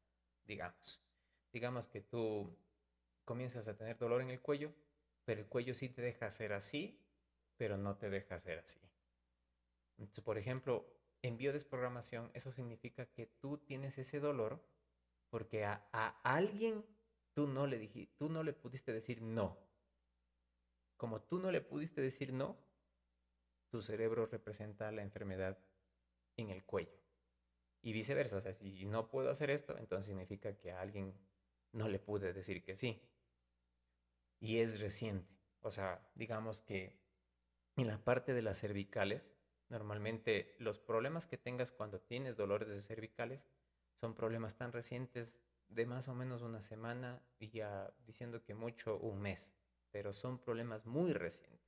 digamos. Digamos que tú comienzas a tener dolor en el cuello, pero el cuello sí te deja hacer así, pero no te deja hacer así. Entonces, por ejemplo, en biodesprogramación, eso significa que tú tienes ese dolor porque a alguien tú no le pudiste decir no. Como tú no le pudiste decir no, tu cerebro representa la enfermedad en el cuello. Y viceversa, o sea, si no puedo hacer esto, entonces significa que a alguien no le pude decir que sí. Y es reciente. O sea, digamos que en la parte de las cervicales, normalmente los problemas que tengas cuando tienes dolores de cervicales son problemas tan recientes de más o menos una semana y ya diciendo que mucho un mes, pero son problemas muy recientes.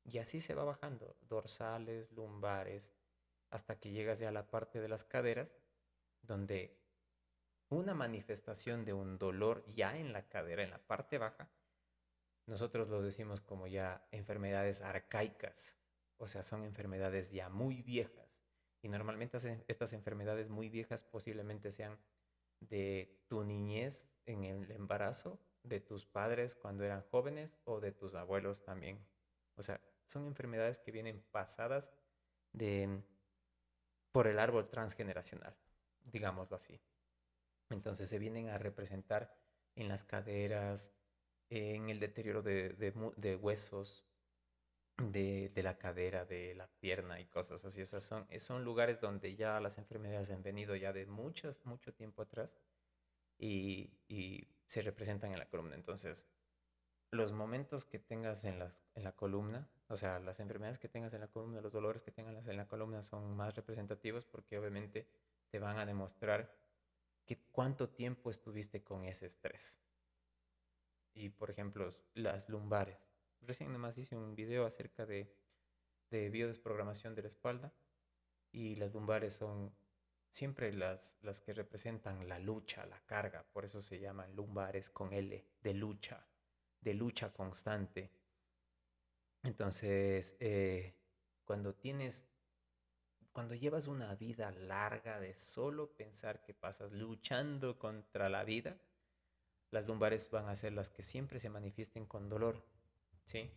Y así se va bajando, dorsales, lumbares, hasta que llegas ya a la parte de las caderas, donde una manifestación de un dolor ya en la cadera, en la parte baja, nosotros lo decimos como ya enfermedades arcaicas, o sea, son enfermedades ya muy viejas. Y normalmente estas enfermedades muy viejas posiblemente sean de tu niñez en el embarazo, de tus padres cuando eran jóvenes o de tus abuelos también. O sea, son enfermedades que vienen pasadas de, por el árbol transgeneracional, digámoslo así. Entonces se vienen a representar en las caderas, en el deterioro de huesos, de la cadera, de la pierna y cosas así. O sea, son lugares donde ya las enfermedades han venido ya de mucho tiempo atrás y se representan en la columna. Entonces, los momentos que tengas en la columna, o sea, las enfermedades que tengas en la columna, los dolores que tengas en la columna son más representativos porque obviamente te van a demostrar cuánto tiempo estuviste con ese estrés. Y por ejemplo, las lumbares. Recién nomás hice un video acerca de biodesprogramación de la espalda y las lumbares son siempre las que representan la lucha, la carga. Por eso se llaman lumbares con L, de lucha constante. Entonces, cuando tienes, cuando llevas una vida larga de solo pensar que pasas luchando contra la vida, las lumbares van a ser las que siempre se manifiesten con dolor, ¿sí?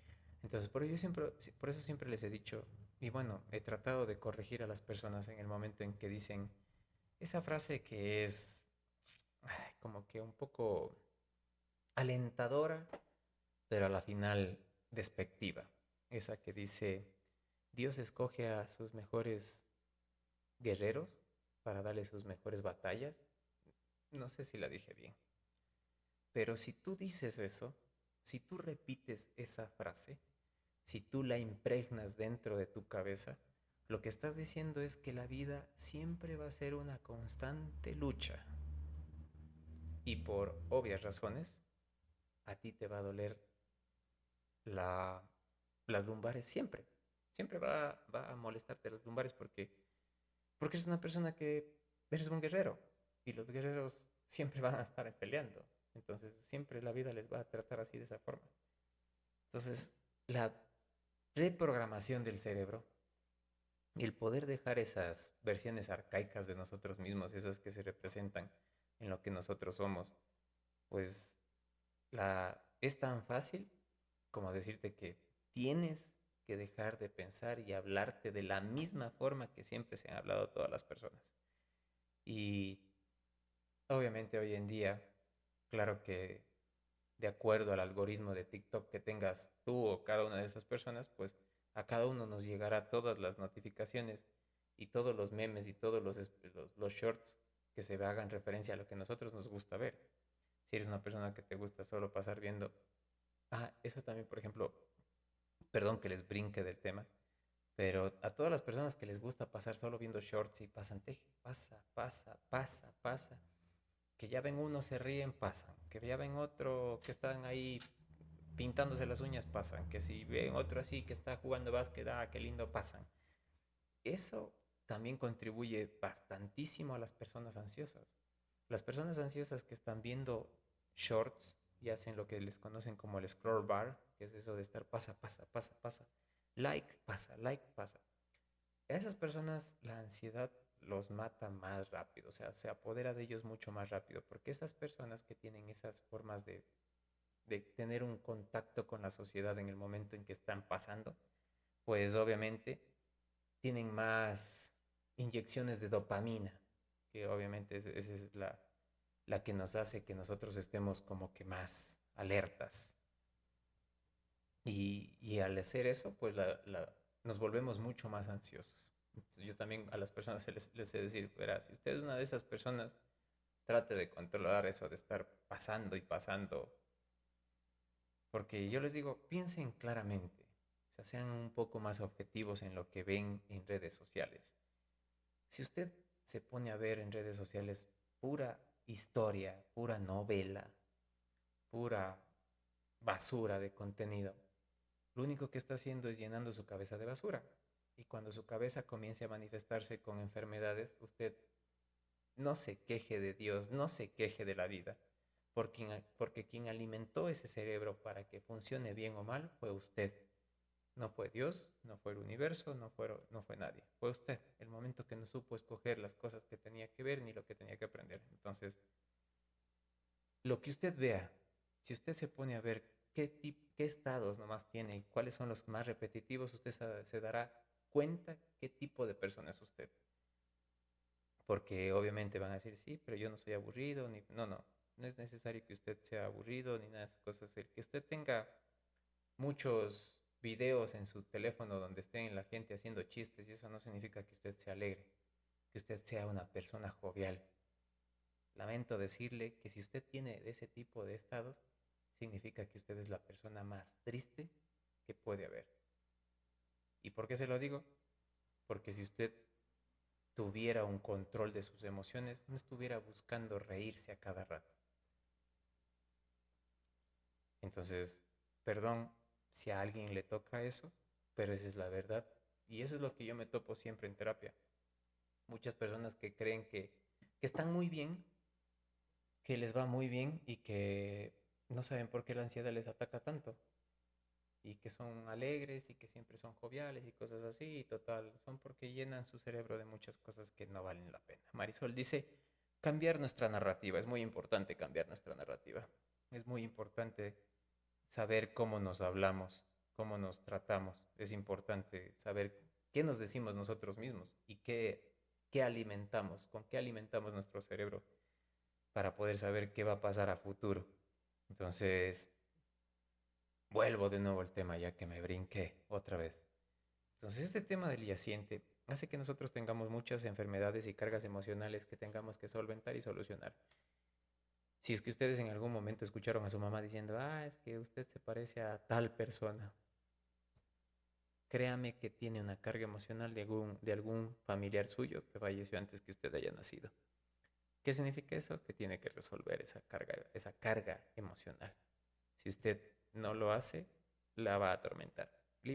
Entonces, por eso siempre les he dicho, y bueno, he tratado de corregir a las personas en el momento en que dicen esa frase que es como que un poco alentadora, pero a la final despectiva. Esa que dice, Dios escoge a sus mejores guerreros para darle sus mejores batallas. No sé si la dije bien. Pero si tú dices eso, si tú repites esa frase, si tú la impregnas dentro de tu cabeza, lo que estás diciendo es que la vida siempre va a ser una constante lucha. Y por obvias razones, a ti te va a doler la, las lumbares siempre. Siempre va a molestarte las lumbares porque eres una persona que eres un guerrero. Y los guerreros siempre van a estar peleando. Entonces siempre la vida les va a tratar así de esa forma. Entonces la reprogramación del cerebro y el poder dejar esas versiones arcaicas de nosotros mismos, esas que se representan en lo que nosotros somos, pues es tan fácil como decirte que tienes que dejar de pensar y hablarte de la misma forma que siempre se han hablado todas las personas. Y obviamente hoy en día, claro que de acuerdo al algoritmo de TikTok que tengas tú o cada una de esas personas, pues a cada uno nos llegará todas las notificaciones y todos los memes y todos los shorts que se hagan referencia a lo que a nosotros nos gusta ver. Si eres una persona que te gusta solo pasar viendo, eso también, por ejemplo, perdón que les brinque del tema, pero a todas las personas que les gusta pasar solo viendo shorts y pasan, pasa, que ya ven uno, se ríen, pasan, que ya ven otro que están ahí pintándose las uñas, pasan, que si ven otro así que está jugando básquet, qué lindo, pasan. Eso también contribuye bastantísimo a las personas ansiosas. Las personas ansiosas que están viendo shorts y hacen lo que les conocen como el scroll bar, que es eso de estar pasa, like, pasa. A esas personas la ansiedad los mata más rápido, o sea, se apodera de ellos mucho más rápido, porque esas personas que tienen esas formas de tener un contacto con la sociedad en el momento en que están pasando, pues obviamente tienen más inyecciones de dopamina, que obviamente esa es la que nos hace que nosotros estemos como que más alertas. Y al hacer eso, pues nos volvemos mucho más ansiosos. Entonces, yo también a las personas les sé decir, verá, si usted es una de esas personas, trate de controlar eso de estar pasando y pasando. Porque yo les digo, piensen claramente, o sea, sean un poco más objetivos en lo que ven en redes sociales. Si usted se pone a ver en redes sociales pura historia, pura novela, pura basura de contenido, lo único que está haciendo es llenando su cabeza de basura. Y cuando su cabeza comience a manifestarse con enfermedades, usted no se queje de Dios, no se queje de la vida, porque quien alimentó ese cerebro para que funcione bien o mal fue usted. No fue Dios, no fue el universo, no fue nadie. Fue usted, el momento que no supo escoger las cosas que tenía que ver ni lo que tenía que aprender. Entonces, lo que usted vea, si usted se pone a ver qué estados nomás tiene y cuáles son los más repetitivos, usted se dará cuenta qué tipo de persona es usted. Porque obviamente van a decir, sí, pero yo no soy aburrido, ni... No, no, no es necesario que usted sea aburrido ni nada de esas cosas. El que usted tenga muchos videos en su teléfono donde estén la gente haciendo chistes y eso no significa que usted sea alegre, que usted sea una persona jovial. Lamento decirle que si usted tiene ese tipo de estados, significa que usted es la persona más triste que puede haber. ¿Y por qué se lo digo? Porque si usted tuviera un control de sus emociones, no estuviera buscando reírse a cada rato. Entonces, perdón si a alguien le toca eso, pero esa es la verdad. Y eso es lo que yo me topo siempre en terapia. Muchas personas que creen que están muy bien, que les va muy bien y que no saben por qué la ansiedad les ataca tanto. Y que son alegres y que siempre son joviales y cosas así. Y total, son porque llenan su cerebro de muchas cosas que no valen la pena. Marisol dice, cambiar nuestra narrativa. Es muy importante cambiar nuestra narrativa. Es muy importante saber cómo nos hablamos, cómo nos tratamos. Es importante saber qué nos decimos nosotros mismos y qué alimentamos, con qué alimentamos nuestro cerebro para poder saber qué va a pasar a futuro. Entonces, vuelvo de nuevo al tema ya que me brinqué otra vez. Entonces, este tema del yaciente hace que nosotros tengamos muchas enfermedades y cargas emocionales que tengamos que solventar y solucionar. Si es que ustedes en algún momento escucharon a su mamá diciendo, ah, es que usted se parece a tal persona, créame que tiene una carga emocional de algún familiar suyo que falleció antes que usted haya nacido. ¿Qué significa eso? Que tiene que resolver esa carga emocional. Si usted no lo hace, la va a atormentar. Les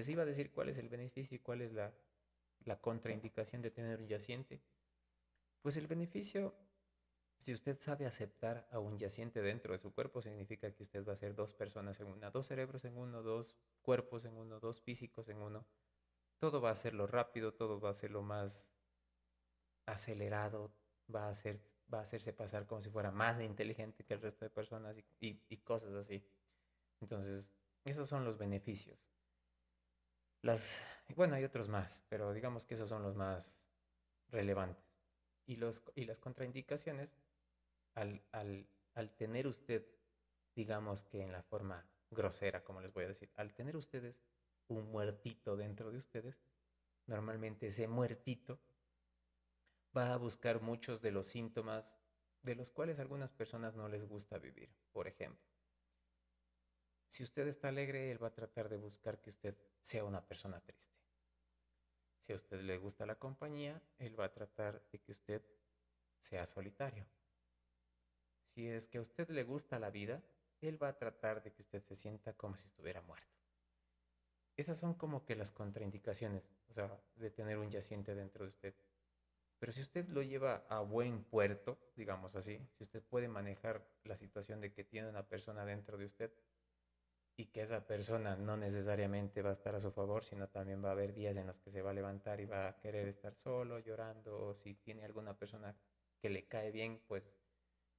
iba a decir cuál es el beneficio y cuál es la contraindicación de tener un yaciente. Pues el beneficio, si usted sabe aceptar a un yaciente dentro de su cuerpo, significa que usted va a ser dos personas en una, dos cerebros en uno, dos cuerpos en uno, dos físicos en uno. Todo va a ser lo rápido, todo va a ser lo más acelerado, va a hacerse pasar como si fuera más inteligente que el resto de personas y cosas así. Entonces, esos son los beneficios. Las, bueno, hay otros más, pero digamos que esos son los más relevantes. Y las contraindicaciones, al tener usted, digamos que en la forma grosera, como les voy a decir, al tener ustedes un muertito dentro de ustedes, normalmente ese muertito va a buscar muchos de los síntomas de los cuales a algunas personas no les gusta vivir. Por ejemplo, si usted está alegre, él va a tratar de buscar que usted sea una persona triste. Si a usted le gusta la compañía, él va a tratar de que usted sea solitario. Si es que a usted le gusta la vida, él va a tratar de que usted se sienta como si estuviera muerto. Esas son como que las contraindicaciones, o sea, de tener un yaciente dentro de usted. Pero si usted lo lleva a buen puerto, digamos así, si usted puede manejar la situación de que tiene una persona dentro de usted y que esa persona no necesariamente va a estar a su favor, sino también va a haber días en los que se va a levantar y va a querer estar solo, llorando, o si tiene alguna persona que le cae bien, pues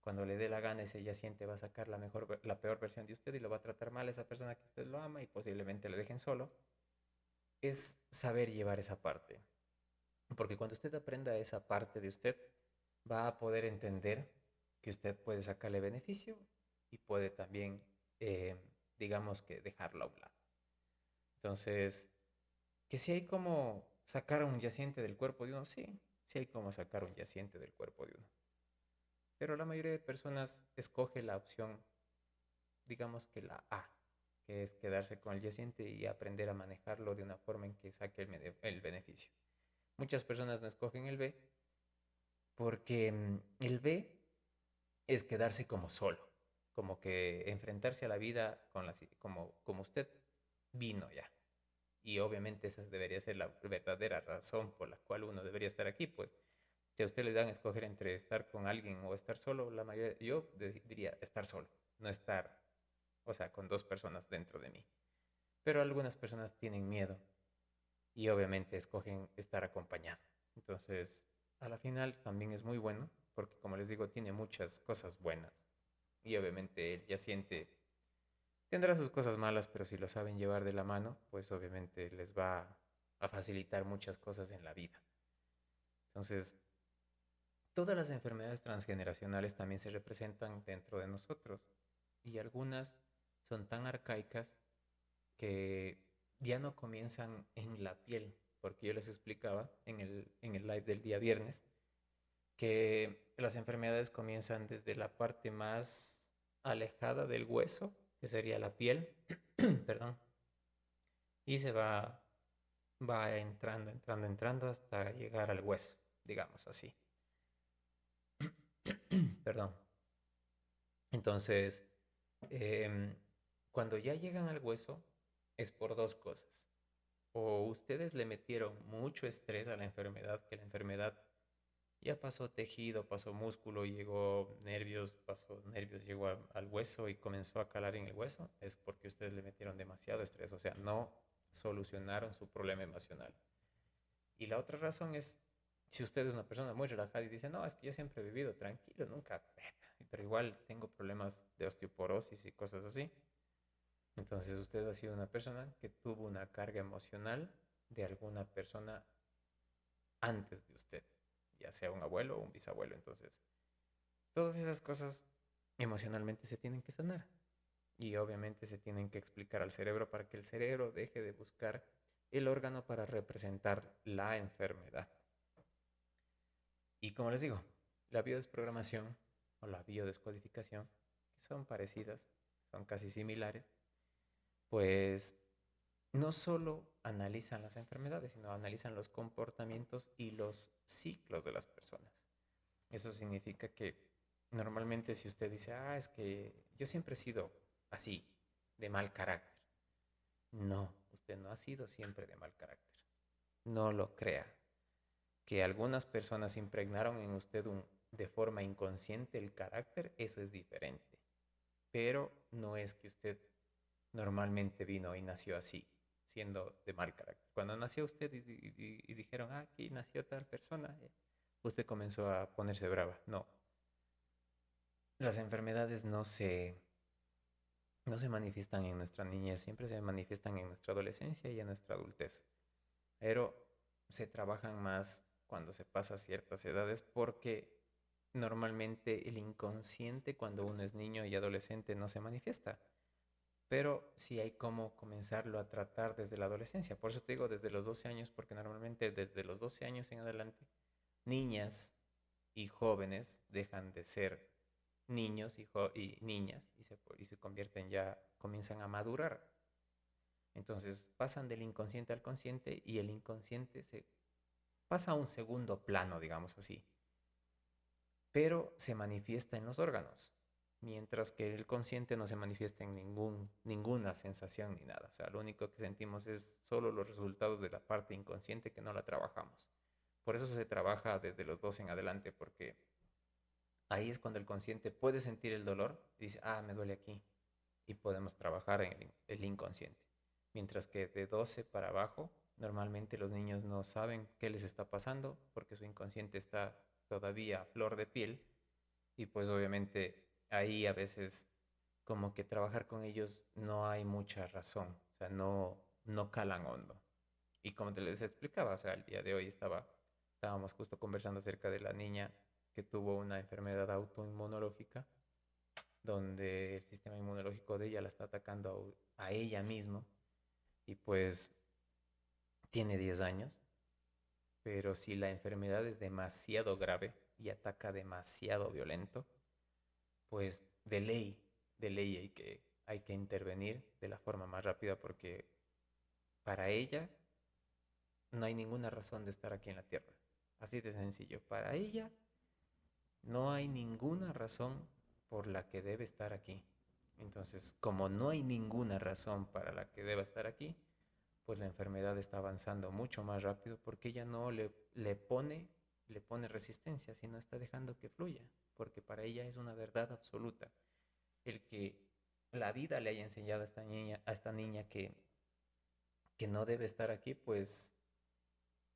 cuando le dé la gana ese yaciente va a sacar la peor versión de usted y lo va a tratar mal a esa persona que usted lo ama y posiblemente le dejen solo. Es saber llevar esa parte. Porque cuando usted aprenda esa parte de usted, va a poder entender que usted puede sacarle beneficio y puede también, eh, digamos que dejarlo a un lado. Entonces, que si hay como sacar un yaciente del cuerpo de uno, sí, sí hay como sacar un yaciente del cuerpo de uno. Pero la mayoría de personas escoge la opción, digamos que la A, que es quedarse con el yaciente y aprender a manejarlo de una forma en que saque el beneficio. Muchas personas no escogen el B porque el B es quedarse como solo, como que enfrentarse a la vida como usted. vino ya. Y obviamente esa debería ser la verdadera razón por la cual uno debería estar aquí, pues si a usted le dan a escoger entre estar con alguien o estar solo, la mayoría, yo diría estar solo, no estar, o sea, con dos personas dentro de mí. Pero algunas personas tienen miedo y obviamente escogen estar acompañado. Entonces, a la final también es muy bueno porque, como les digo, tiene muchas cosas buenas y obviamente él ya siente, tendrá sus cosas malas, pero si lo saben llevar de la mano, pues obviamente les va a facilitar muchas cosas en la vida. Entonces, todas las enfermedades transgeneracionales también se representan dentro de nosotros y algunas son tan arcaicas que ya no comienzan en la piel, porque yo les explicaba en el live del día viernes que las enfermedades comienzan desde la parte más alejada del hueso, que sería la piel, perdón, y va entrando hasta llegar al hueso, digamos así. Perdón. Entonces, em, cuando ya llegan al hueso, es por dos cosas. O ustedes le metieron mucho estrés a la enfermedad, que la enfermedad ya pasó tejido, pasó músculo, pasó nervios, llegó al hueso y comenzó a calar en el hueso, es porque ustedes le metieron demasiado estrés, o sea, no solucionaron su problema emocional. Y la otra razón es, si usted es una persona muy relajada y dice, no, es que yo siempre he vivido tranquilo, nunca, pero igual tengo problemas de osteoporosis y cosas así. Entonces usted ha sido una persona que tuvo una carga emocional de alguna persona antes de usted, ya sea un abuelo o un bisabuelo. Entonces, todas esas cosas emocionalmente se tienen que sanar y obviamente se tienen que explicar al cerebro para que el cerebro deje de buscar el órgano para representar la enfermedad. Y como les digo, la biodesprogramación o la biodescodificación, que son parecidas, son casi similares, pues no solo analizan las enfermedades, sino analizan los comportamientos y los ciclos de las personas. Eso significa que normalmente si usted dice, es que yo siempre he sido así, de mal carácter. No, usted no ha sido siempre de mal carácter. No lo crea. Que algunas personas impregnaron en usted de forma inconsciente el carácter, eso es diferente. Pero no es que usted normalmente vino y nació así, siendo de mal carácter. Cuando nació usted y dijeron, aquí nació tal persona, usted comenzó a ponerse brava. No, las enfermedades no se manifiestan en nuestra niñez, siempre se manifiestan en nuestra adolescencia y en nuestra adultez. Pero se trabajan más cuando se pasa ciertas edades porque normalmente el inconsciente cuando uno es niño y adolescente no se manifiesta. Pero sí hay cómo comenzarlo a tratar desde la adolescencia. Por eso te digo desde los 12 años, porque normalmente desde los 12 años en adelante, niñas y jóvenes dejan de ser niños y niñas y se convierten ya, comienzan a madurar. Entonces pasan del inconsciente al consciente y el inconsciente se pasa a un segundo plano, digamos así, pero se manifiesta en los órganos, mientras que el consciente no se manifiesta en ninguna sensación ni nada. O sea, lo único que sentimos es solo los resultados de la parte inconsciente que no la trabajamos. Por eso se trabaja desde los 12 en adelante, porque ahí es cuando el consciente puede sentir el dolor y dice, me duele aquí. Y podemos trabajar en el inconsciente. Mientras que de 12 para abajo, normalmente los niños no saben qué les está pasando porque su inconsciente está todavía a flor de piel y pues obviamente ahí a veces como que trabajar con ellos no hay mucha razón, o sea, no calan hondo. Y como te les explicaba, o sea, el día de hoy estábamos justo conversando acerca de la niña que tuvo una enfermedad autoinmunológica, donde el sistema inmunológico de ella la está atacando a ella misma y pues tiene 10 años, pero si la enfermedad es demasiado grave y ataca demasiado violento, pues de ley hay que intervenir de la forma más rápida porque para ella no hay ninguna razón de estar aquí en la Tierra. Así de sencillo. Para ella no hay ninguna razón por la que debe estar aquí. Entonces, como no hay ninguna razón para la que deba estar aquí, pues la enfermedad está avanzando mucho más rápido porque ella no le pone resistencia, sino está dejando que fluya, porque para ella es una verdad absoluta. El que la vida le haya enseñado a esta niña que no debe estar aquí, pues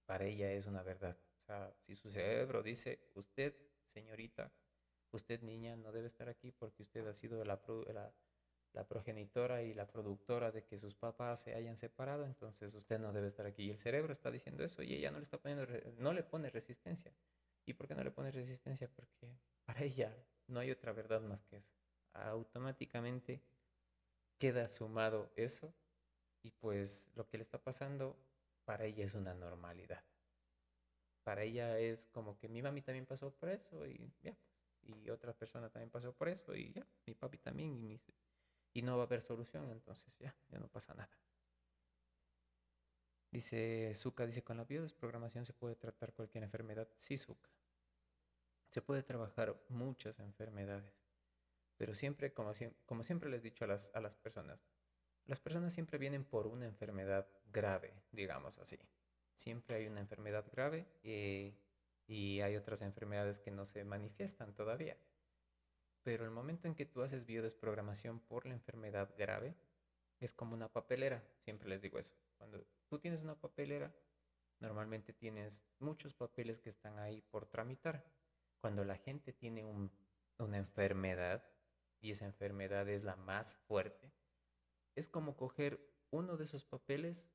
para ella es una verdad. O sea, si su cerebro dice, usted, señorita, usted, niña, no debe estar aquí porque usted ha sido la progenitora y la productora de que sus papás se hayan separado, entonces usted no debe estar aquí. Y el cerebro está diciendo eso y ella no le está poniendo, no le pone resistencia. ¿Y por qué no le pone resistencia? Porque para ella no hay otra verdad más que esa. Automáticamente queda sumado eso y pues lo que le está pasando para ella es una normalidad. Para ella es como que mi mami también pasó por eso y ya, pues, y otra persona también pasó por eso y ya, mi papi también y no va a haber solución, entonces ya no pasa nada. Dice Zuka, dice, con la biodesprogramación se puede tratar cualquier enfermedad. Sí, Zuka, se puede trabajar muchas enfermedades, pero siempre, como siempre les he dicho a las personas siempre vienen por una enfermedad grave, digamos así. Siempre hay una enfermedad grave y hay otras enfermedades que no se manifiestan todavía. Pero el momento en que tú haces biodesprogramación por la enfermedad grave, es como una papelera, siempre les digo eso. Cuando tú tienes una papelera, normalmente tienes muchos papeles que están ahí por tramitar. Cuando la gente tiene una enfermedad y esa enfermedad es la más fuerte, es como coger uno de esos papeles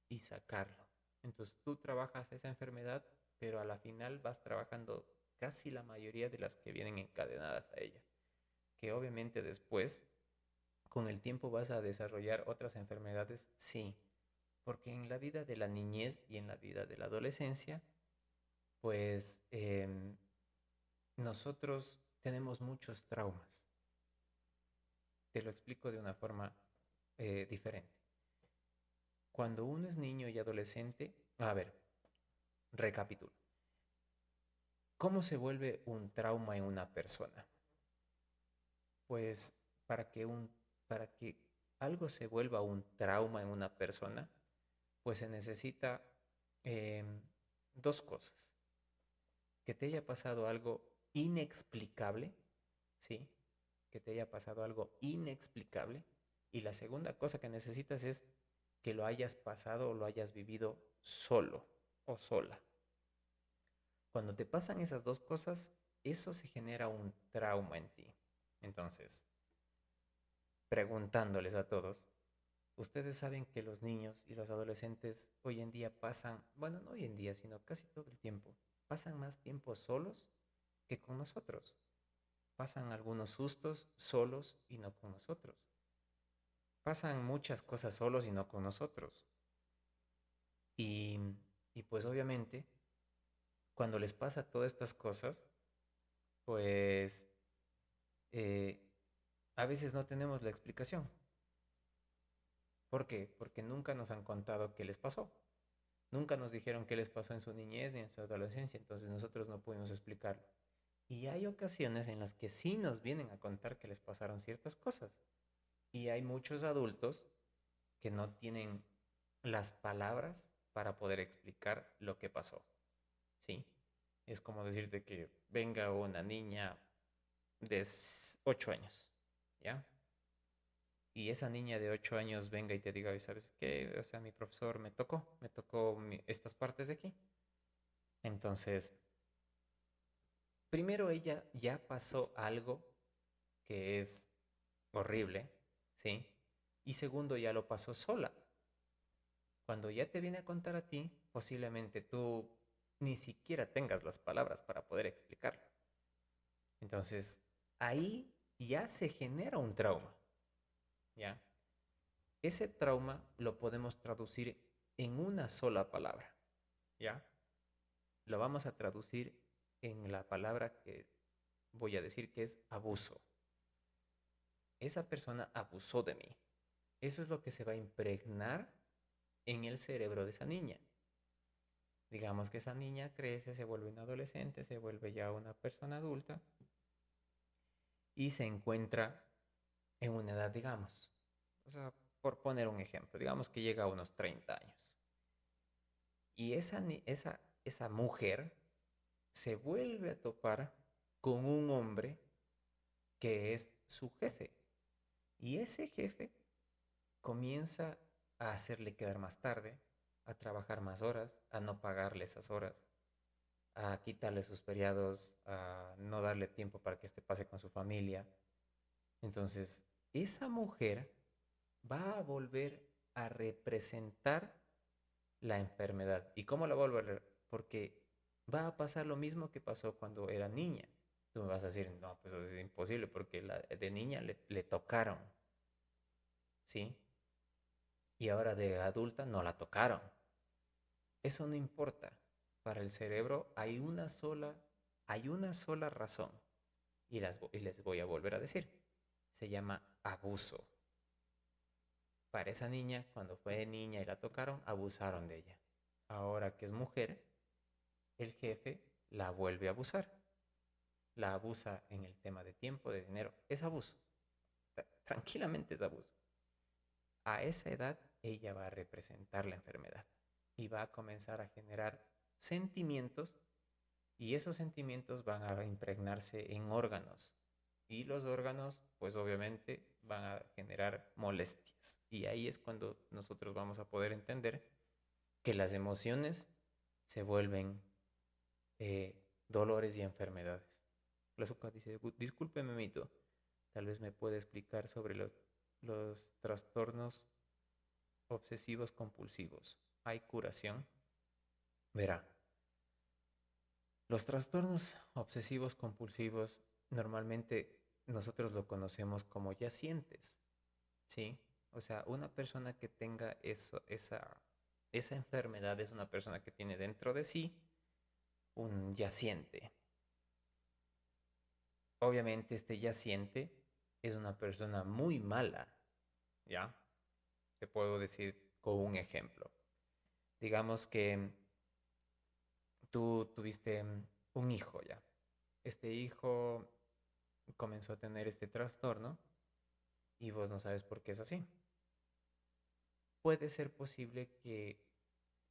y sacarlo. Entonces tú trabajas esa enfermedad, pero a la final vas trabajando casi la mayoría de las que vienen encadenadas a ella. Que obviamente después, con el tiempo vas a desarrollar otras enfermedades, sí, porque en la vida de la niñez y en la vida de la adolescencia, pues nosotros tenemos muchos traumas. Te lo explico de una forma diferente. Cuando uno es niño y adolescente, a ver, recapitulo. ¿Cómo se vuelve un trauma en una persona? Pues para que algo se vuelva un trauma en una persona, pues se necesita em, dos cosas. Que te haya pasado algo inexplicable, ¿sí? Que te haya pasado algo inexplicable. Y la segunda cosa que necesitas es que lo hayas pasado o lo hayas vivido solo o sola. Cuando te pasan esas dos cosas, eso se genera un trauma en ti. Entonces, preguntándoles a todos, ustedes saben que los niños y los adolescentes hoy en día pasan, bueno, no hoy en día, sino casi todo el tiempo, pasan más tiempo solos que con nosotros. Pasan algunos sustos solos y no con nosotros. Pasan muchas cosas solos y no con nosotros. Y, y pues obviamente, cuando les pasa todas estas cosas, pues eh, a veces no tenemos la explicación. ¿Por qué? Porque nunca nos han contado qué les pasó. Nunca nos dijeron qué les pasó en su niñez ni en su adolescencia, entonces nosotros no pudimos explicarlo. Y hay ocasiones en las que sí nos vienen a contar que les pasaron ciertas cosas. Y hay muchos adultos que no tienen las palabras para poder explicar lo que pasó. ¿Sí? Es como decirte que venga una niña de 8 años, ¿ya? Y esa niña de 8 años venga y te diga, ¿sabes qué? O sea, mi profesor me tocó estas partes de aquí. Entonces, primero ella ya pasó algo que es horrible, ¿sí? Y segundo, ya lo pasó sola. Cuando ya te viene a contar a ti, posiblemente tú ni siquiera tengas las palabras para poder explicarlo. Entonces, ahí ya se genera un trauma, ¿ya? Ese trauma lo podemos traducir en una sola palabra, ¿ya? Lo vamos a traducir en la palabra que voy a decir que es abuso. Esa persona abusó de mí. Eso es lo que se va a impregnar en el cerebro de esa niña. Digamos que esa niña crece, se vuelve una adolescente, se vuelve ya una persona adulta y se encuentra en una edad, digamos, o sea, por poner un ejemplo, digamos que llega a unos 30 años. Y esa mujer se vuelve a topar con un hombre que es su jefe. Y ese jefe comienza a hacerle quedar más tarde, a trabajar más horas, a no pagarle esas horas, a quitarle sus feriados, a no darle tiempo para que este pase con su familia. Entonces, esa mujer va a volver a representar la enfermedad. ¿Y cómo la va a volver? Porque va a pasar lo mismo que pasó cuando era niña. Tú me vas a decir, no, pues eso es imposible porque de niña le tocaron, ¿sí? Y ahora de adulta no la tocaron. Eso no importa. Para el cerebro hay una sola razón. Y les voy a volver a decir. Se llama abuso. Para esa niña, cuando fue niña y la tocaron, abusaron de ella. Ahora que es mujer, el jefe la vuelve a abusar. La abusa en el tema de tiempo, de dinero. Es abuso. Tranquilamente es abuso. A esa edad, ella va a representar la enfermedad y va a comenzar a generar sentimientos y esos sentimientos van a impregnarse en órganos y los órganos pues obviamente van a generar molestias y ahí es cuando nosotros vamos a poder entender que las emociones se vuelven dolores y enfermedades. La Zucca dice, discúlpeme, Mito, tal vez me puede explicar sobre los trastornos obsesivos compulsivos. ¿Hay curación? Verá, los trastornos obsesivos compulsivos normalmente nosotros lo conocemos como yacientes, ¿sí? O sea, una persona que tenga esa enfermedad es una persona que tiene dentro de sí un yaciente. Obviamente este yaciente es una persona muy mala, ¿ya? Te puedo decir con un ejemplo. Digamos que tú tuviste un hijo ya. Este hijo comenzó a tener este trastorno y vos no sabes por qué es así. Puede ser posible que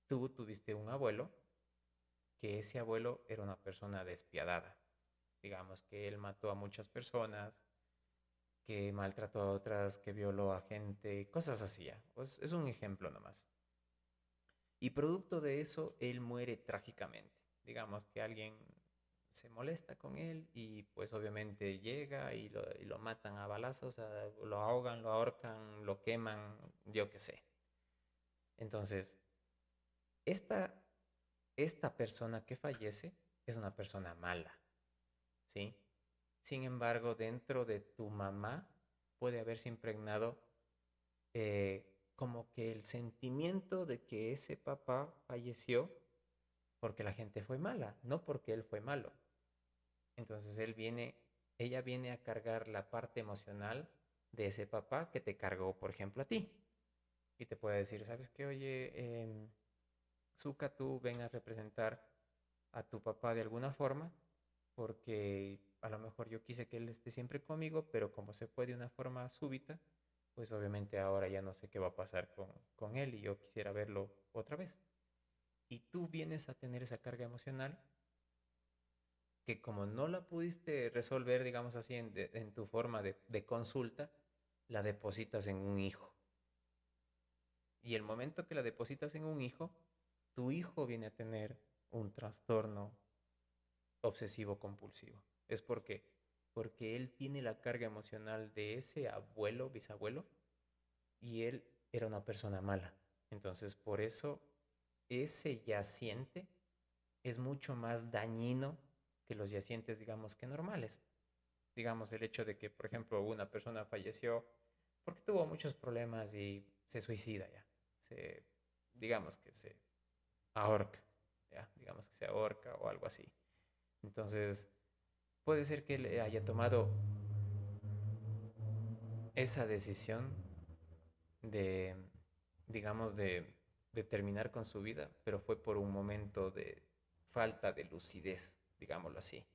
tú tuviste un abuelo, que ese abuelo era una persona despiadada. Digamos que él mató a muchas personas, que maltrató a otras, que violó a gente, cosas así ya. Pues es un ejemplo nomás. Y producto de eso, él muere trágicamente. Digamos que alguien se molesta con él y pues obviamente llega y lo matan a balazos, lo ahogan, lo ahorcan, lo queman, yo qué sé. Entonces, esta, esta persona que fallece es una persona mala, ¿sí? Sin embargo, dentro de tu mamá puede haberse impregnado como que el sentimiento de que ese papá falleció porque la gente fue mala, no porque él fue malo. Entonces ella viene a cargar la parte emocional de ese papá que te cargó, por ejemplo, a ti. Y te puede decir, ¿sabes qué? Oye, Zuka, tú ven a representar a tu papá de alguna forma, porque a lo mejor yo quise que él esté siempre conmigo, pero como se fue de una forma súbita, pues obviamente ahora ya no sé qué va a pasar con él y yo quisiera verlo otra vez. Y tú vienes a tener esa carga emocional que como no la pudiste resolver, digamos así, en tu forma de consulta, la depositas en un hijo. Y el momento que la depositas en un hijo, tu hijo viene a tener un trastorno obsesivo compulsivo. Es porque él tiene la carga emocional de ese abuelo, bisabuelo, y él era una persona mala. Entonces, por eso ese yaciente es mucho más dañino que los yacientes, digamos, que normales. Digamos, el hecho de que, por ejemplo, una persona falleció porque tuvo muchos problemas y se suicida ya. Se, digamos que se ahorca, ya, digamos que se ahorca o algo así. Entonces, puede ser que él haya tomado esa decisión de, digamos, de terminar con su vida, pero fue por un momento de falta de lucidez, digámoslo así.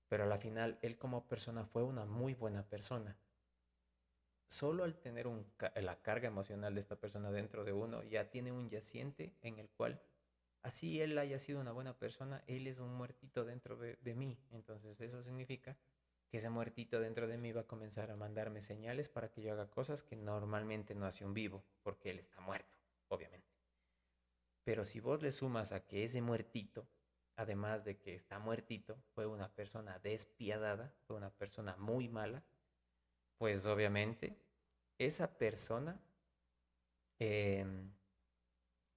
Pero a la final, él como persona fue una muy buena persona. solo al tener la carga emocional de esta persona dentro de uno, ya tiene un yaciente en el cual, así él haya sido una buena persona, él es un muertito dentro de mí. Entonces eso significa que ese muertito dentro de mí va a comenzar a mandarme señales para que yo haga cosas que normalmente no hace un vivo, porque él está muerto, obviamente. Pero si vos le sumas a que ese muertito, además de que está muertito, fue una persona despiadada, fue una persona muy mala, pues obviamente esa persona eh,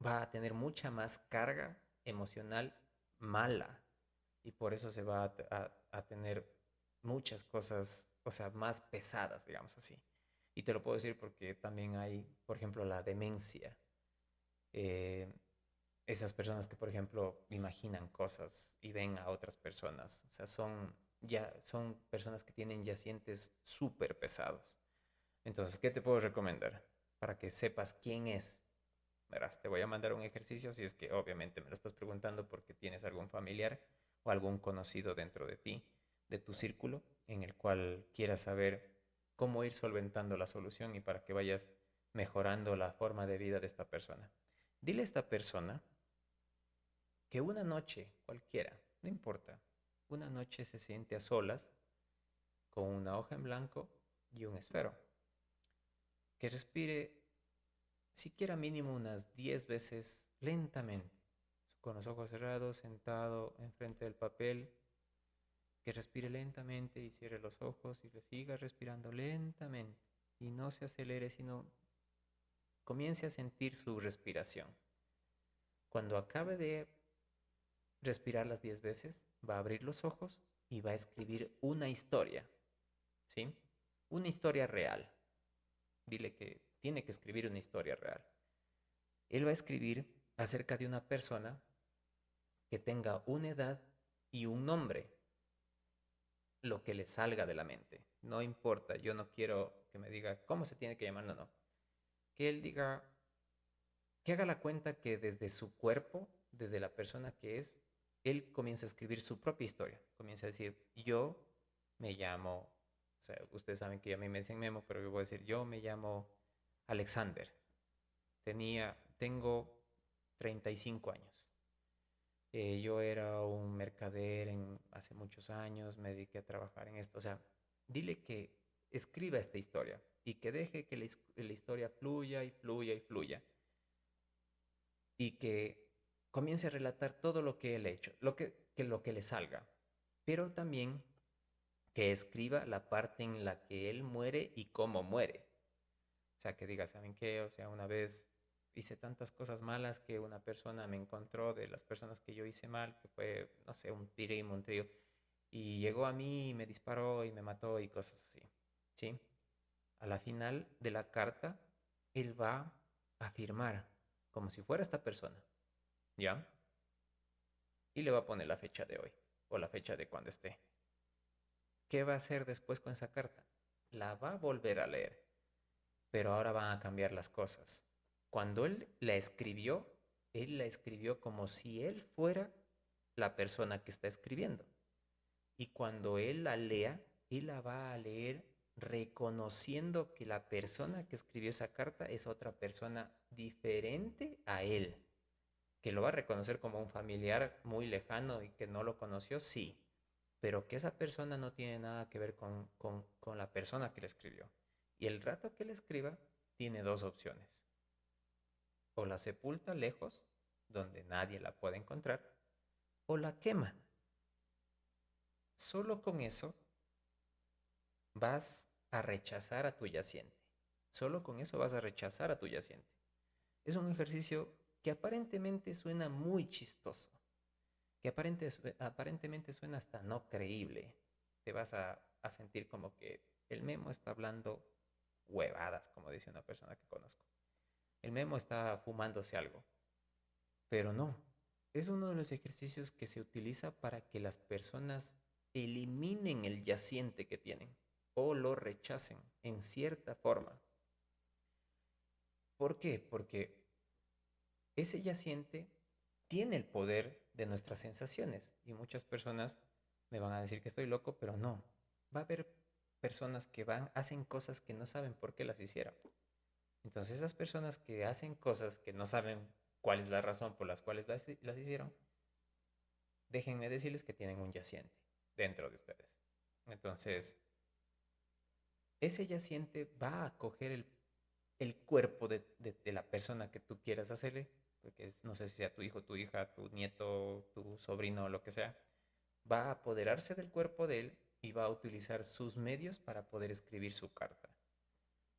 va a tener mucha más carga emocional mala y por eso se va a tener muchas cosas, o sea, más pesadas, digamos así. Y te lo puedo decir porque también hay, por ejemplo, la demencia. Eh, Esas personas que, por ejemplo, imaginan cosas y ven a otras personas, o sea, son personas que tienen yacientes súper pesados. Entonces, ¿qué te puedo recomendar? Para que sepas quién es. Verás, te voy a mandar un ejercicio si es que obviamente me lo estás preguntando porque tienes algún familiar o algún conocido dentro de ti, de tu círculo, en el cual quieras saber cómo ir solventando la solución y para que vayas mejorando la forma de vida de esta persona. Dile a esta persona que una noche, cualquiera, no importa, una noche se siente a solas con una hoja en blanco y un esfero. Que respire siquiera mínimo unas 10 veces lentamente, con los ojos cerrados, sentado enfrente del papel, que respire lentamente y cierre los ojos y le siga respirando lentamente y no se acelere, sino comience a sentir su respiración. Cuando acabe de respirar las 10 veces, va a abrir los ojos y va a escribir una historia, ¿sí? Una historia real. Dile que tiene que escribir una historia real. Él va a escribir acerca de una persona que tenga una edad y un nombre, lo que le salga de la mente. No importa, yo no quiero que me diga cómo se tiene que llamar, no, no. Que él diga, que haga la cuenta que desde su cuerpo, desde la persona que es, él comienza a escribir su propia historia. Comienza a decir, yo me llamo, o sea, ustedes saben que a mí me dicen Memo, pero yo voy a decir, yo me llamo Alexander. Tengo 35 años. Yo era un mercader hace muchos años, me dediqué a trabajar en esto. O sea, dile que escriba esta historia y que deje que la historia fluya y fluya y fluya y que comience a relatar todo lo que él ha hecho, lo que le salga, pero también que escriba la parte en la que él muere y cómo muere. O sea, que diga, ¿saben qué? O sea, una vez hice tantas cosas malas que una persona me encontró de las personas que yo hice mal, que fue, no sé, un primo, un trío, y llegó a mí y me disparó y me mató y cosas así, ¿sí? A la final de la carta, él va a firmar como si fuera esta persona, ¿ya? Y le va a poner la fecha de hoy o la fecha de cuando esté. ¿Qué va a hacer después con esa carta? La va a volver a leer, pero ahora van a cambiar las cosas. Cuando él la escribió como si él fuera la persona que está escribiendo. Y cuando él la lea, él la va a leer reconociendo que la persona que escribió esa carta es otra persona diferente a él, que lo va a reconocer como un familiar muy lejano y que no lo conoció, sí, pero que esa persona no tiene nada que ver con la persona que le escribió. Y el rato que le escriba, tiene dos opciones. O la sepulta lejos, donde nadie la puede encontrar, o la quema. Solo con eso vas a rechazar a tu yaciente. Solo con eso vas a rechazar a tu yaciente. Es un ejercicio que aparentemente suena muy chistoso, que aparentemente suena hasta no creíble. Te vas a sentir como que el Memo está hablando huevadas, como dice una persona que conozco. El Memo está fumándose algo, pero no. Es uno de los ejercicios que se utiliza para que las personas eliminen el yaciente que tienen o lo rechacen en cierta forma. ¿Por qué? Porque ese yaciente tiene el poder de nuestras sensaciones y muchas personas me van a decir que estoy loco, pero no. Va a haber personas que hacen cosas que no saben por qué las hicieron. Entonces esas personas que hacen cosas que no saben cuál es la razón por las cuales las hicieron, déjenme decirles que tienen un yaciente dentro de ustedes. Entonces, ese yaciente va a coger el cuerpo de la persona que tú quieras hacerle, porque no sé si sea tu hijo, tu hija, tu nieto, tu sobrino, lo que sea, va a apoderarse del cuerpo de él y va a utilizar sus medios para poder escribir su carta.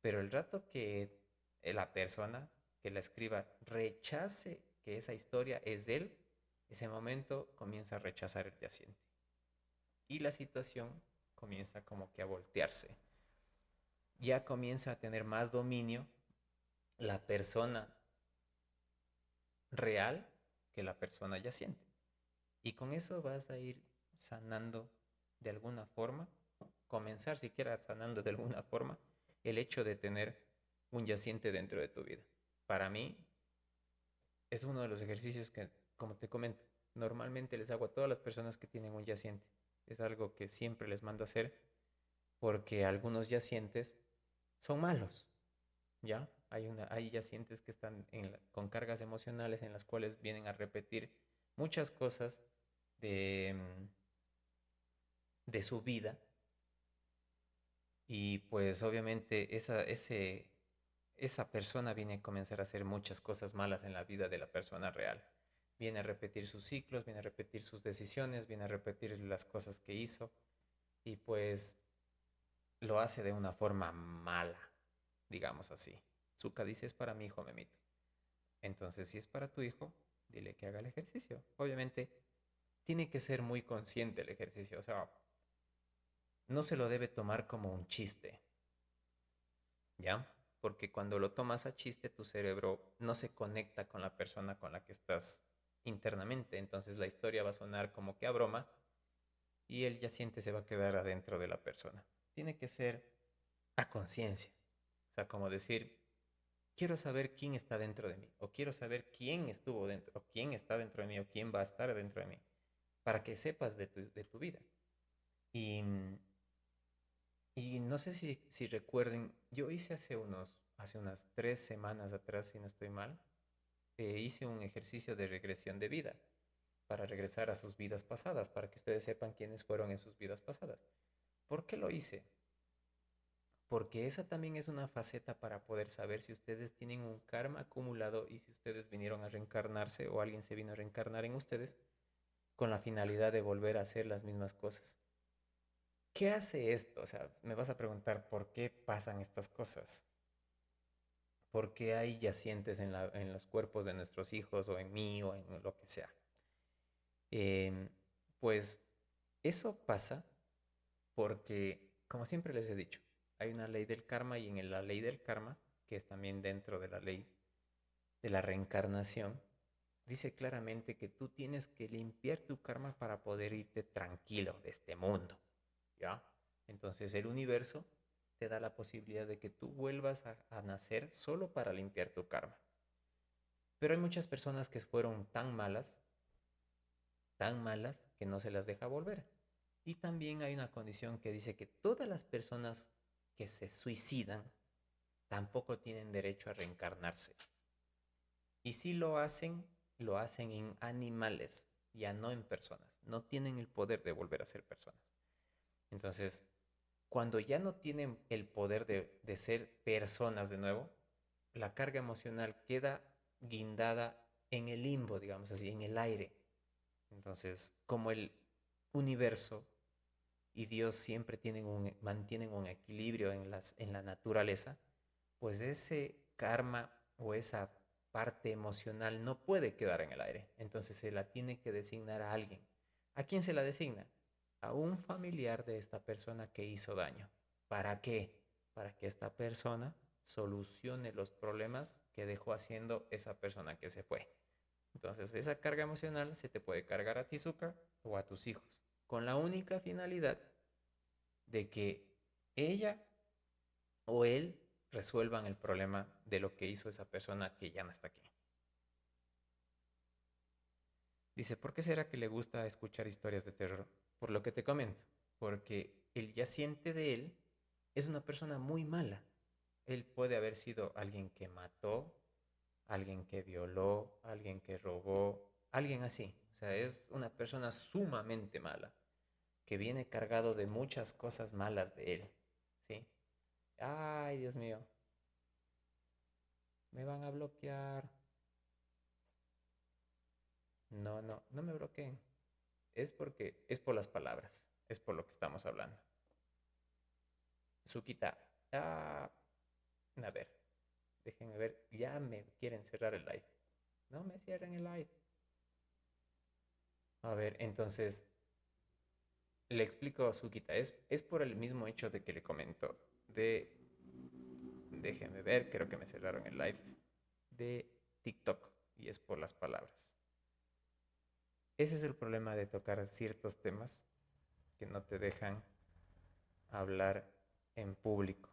Pero el rato que la persona que la escriba rechace que esa historia es de él, ese momento comienza a rechazar el yaciente. Y la situación comienza como que a voltearse. Ya comienza a tener más dominio la persona real que la persona yaciente. Y con eso vas a ir sanando de alguna forma, comenzar siquiera sanando de alguna forma el hecho de tener un yaciente dentro de tu vida. Para mí es uno de los ejercicios que, como te comento, normalmente les hago a todas las personas que tienen un yaciente. Es algo que siempre les mando a hacer porque algunos yacientes son malos, ¿ya? Hay yacientes que están con cargas emocionales en las cuales vienen a repetir muchas cosas de, de su vida y pues obviamente esa persona viene a comenzar a hacer muchas cosas malas en la vida de la persona real. Viene a repetir sus ciclos, viene a repetir sus decisiones, viene a repetir las cosas que hizo y pues lo hace de una forma mala, digamos así. Zuka dice, es para mi hijo, Memito. Entonces, si es para tu hijo, dile que haga el ejercicio. Obviamente, tiene que ser muy consciente el ejercicio. O sea, no se lo debe tomar como un chiste, ¿ya? Porque cuando lo tomas a chiste, tu cerebro no se conecta con la persona con la que estás internamente. Entonces, la historia va a sonar como que a broma y el yaciente se va a quedar adentro de la persona. Tiene que ser a conciencia. O sea, como decir, quiero saber quién está dentro de mí, o quiero saber quién estuvo dentro, o quién está dentro de mí, o quién va a estar dentro de mí, para que sepas de tu vida. Y, y no sé si recuerden, yo hice hace unas 3 semanas atrás, si no estoy mal, hice un ejercicio de regresión de vida, para regresar a sus vidas pasadas, para que ustedes sepan quiénes fueron en sus vidas pasadas. ¿Por qué lo hice? Porque esa también es una faceta para poder saber si ustedes tienen un karma acumulado y si ustedes vinieron a reencarnarse o alguien se vino a reencarnar en ustedes con la finalidad de volver a hacer las mismas cosas. ¿Qué hace esto? O sea, me vas a preguntar por qué pasan estas cosas. ¿Por qué hay yacientes en los cuerpos de nuestros hijos o en mí o en lo que sea? Em, pues eso pasa porque, como siempre les he dicho, hay una ley del karma y en la ley del karma, que es también dentro de la ley de la reencarnación, dice claramente que tú tienes que limpiar tu karma para poder irte tranquilo de este mundo, ¿ya? Entonces el universo te da la posibilidad de que tú vuelvas a nacer solo para limpiar tu karma. Pero hay muchas personas que fueron tan malas, que no se las deja volver. Y también hay una condición que dice que todas las personas que se suicidan tampoco tienen derecho a reencarnarse. Y si lo hacen en animales, ya no en personas. No tienen el poder de volver a ser personas. Entonces, cuando ya no tienen el poder de ser personas de nuevo, la carga emocional queda guindada en el limbo, digamos así, en el aire. Entonces, como el universo y Dios siempre mantienen un equilibrio en la naturaleza, pues ese karma o esa parte emocional no puede quedar en el aire. Entonces se la tiene que designar a alguien. ¿A quién se la designa? A un familiar de esta persona que hizo daño. ¿Para qué? Para que esta persona solucione los problemas que dejó haciendo esa persona que se fue. Entonces esa carga emocional se te puede cargar a ti, Zuka, o a tus hijos, con la única finalidad de que ella o él resuelvan el problema de lo que hizo esa persona que ya no está aquí. Dice, ¿por qué será que le gusta escuchar historias de terror? Por lo que te comento, porque el yaciente de él es una persona muy mala. Él puede haber sido alguien que mató, alguien que violó, alguien que robó, alguien así. O sea, es una persona sumamente mala, que viene cargado de muchas cosas malas de él, ¿sí? Ay, Dios mío, me van a bloquear. No, no, no me bloqueen. Es porque es por las palabras, es por lo que estamos hablando. Suquita, a ver, déjenme ver, ya me quieren cerrar el live. No me cierren el live. A ver, entonces, le explico a Suquita, es por el mismo hecho de que le comento, déjenme ver, creo que me cerraron el live, de TikTok, y es por las palabras. Ese es el problema de tocar ciertos temas que no te dejan hablar en público.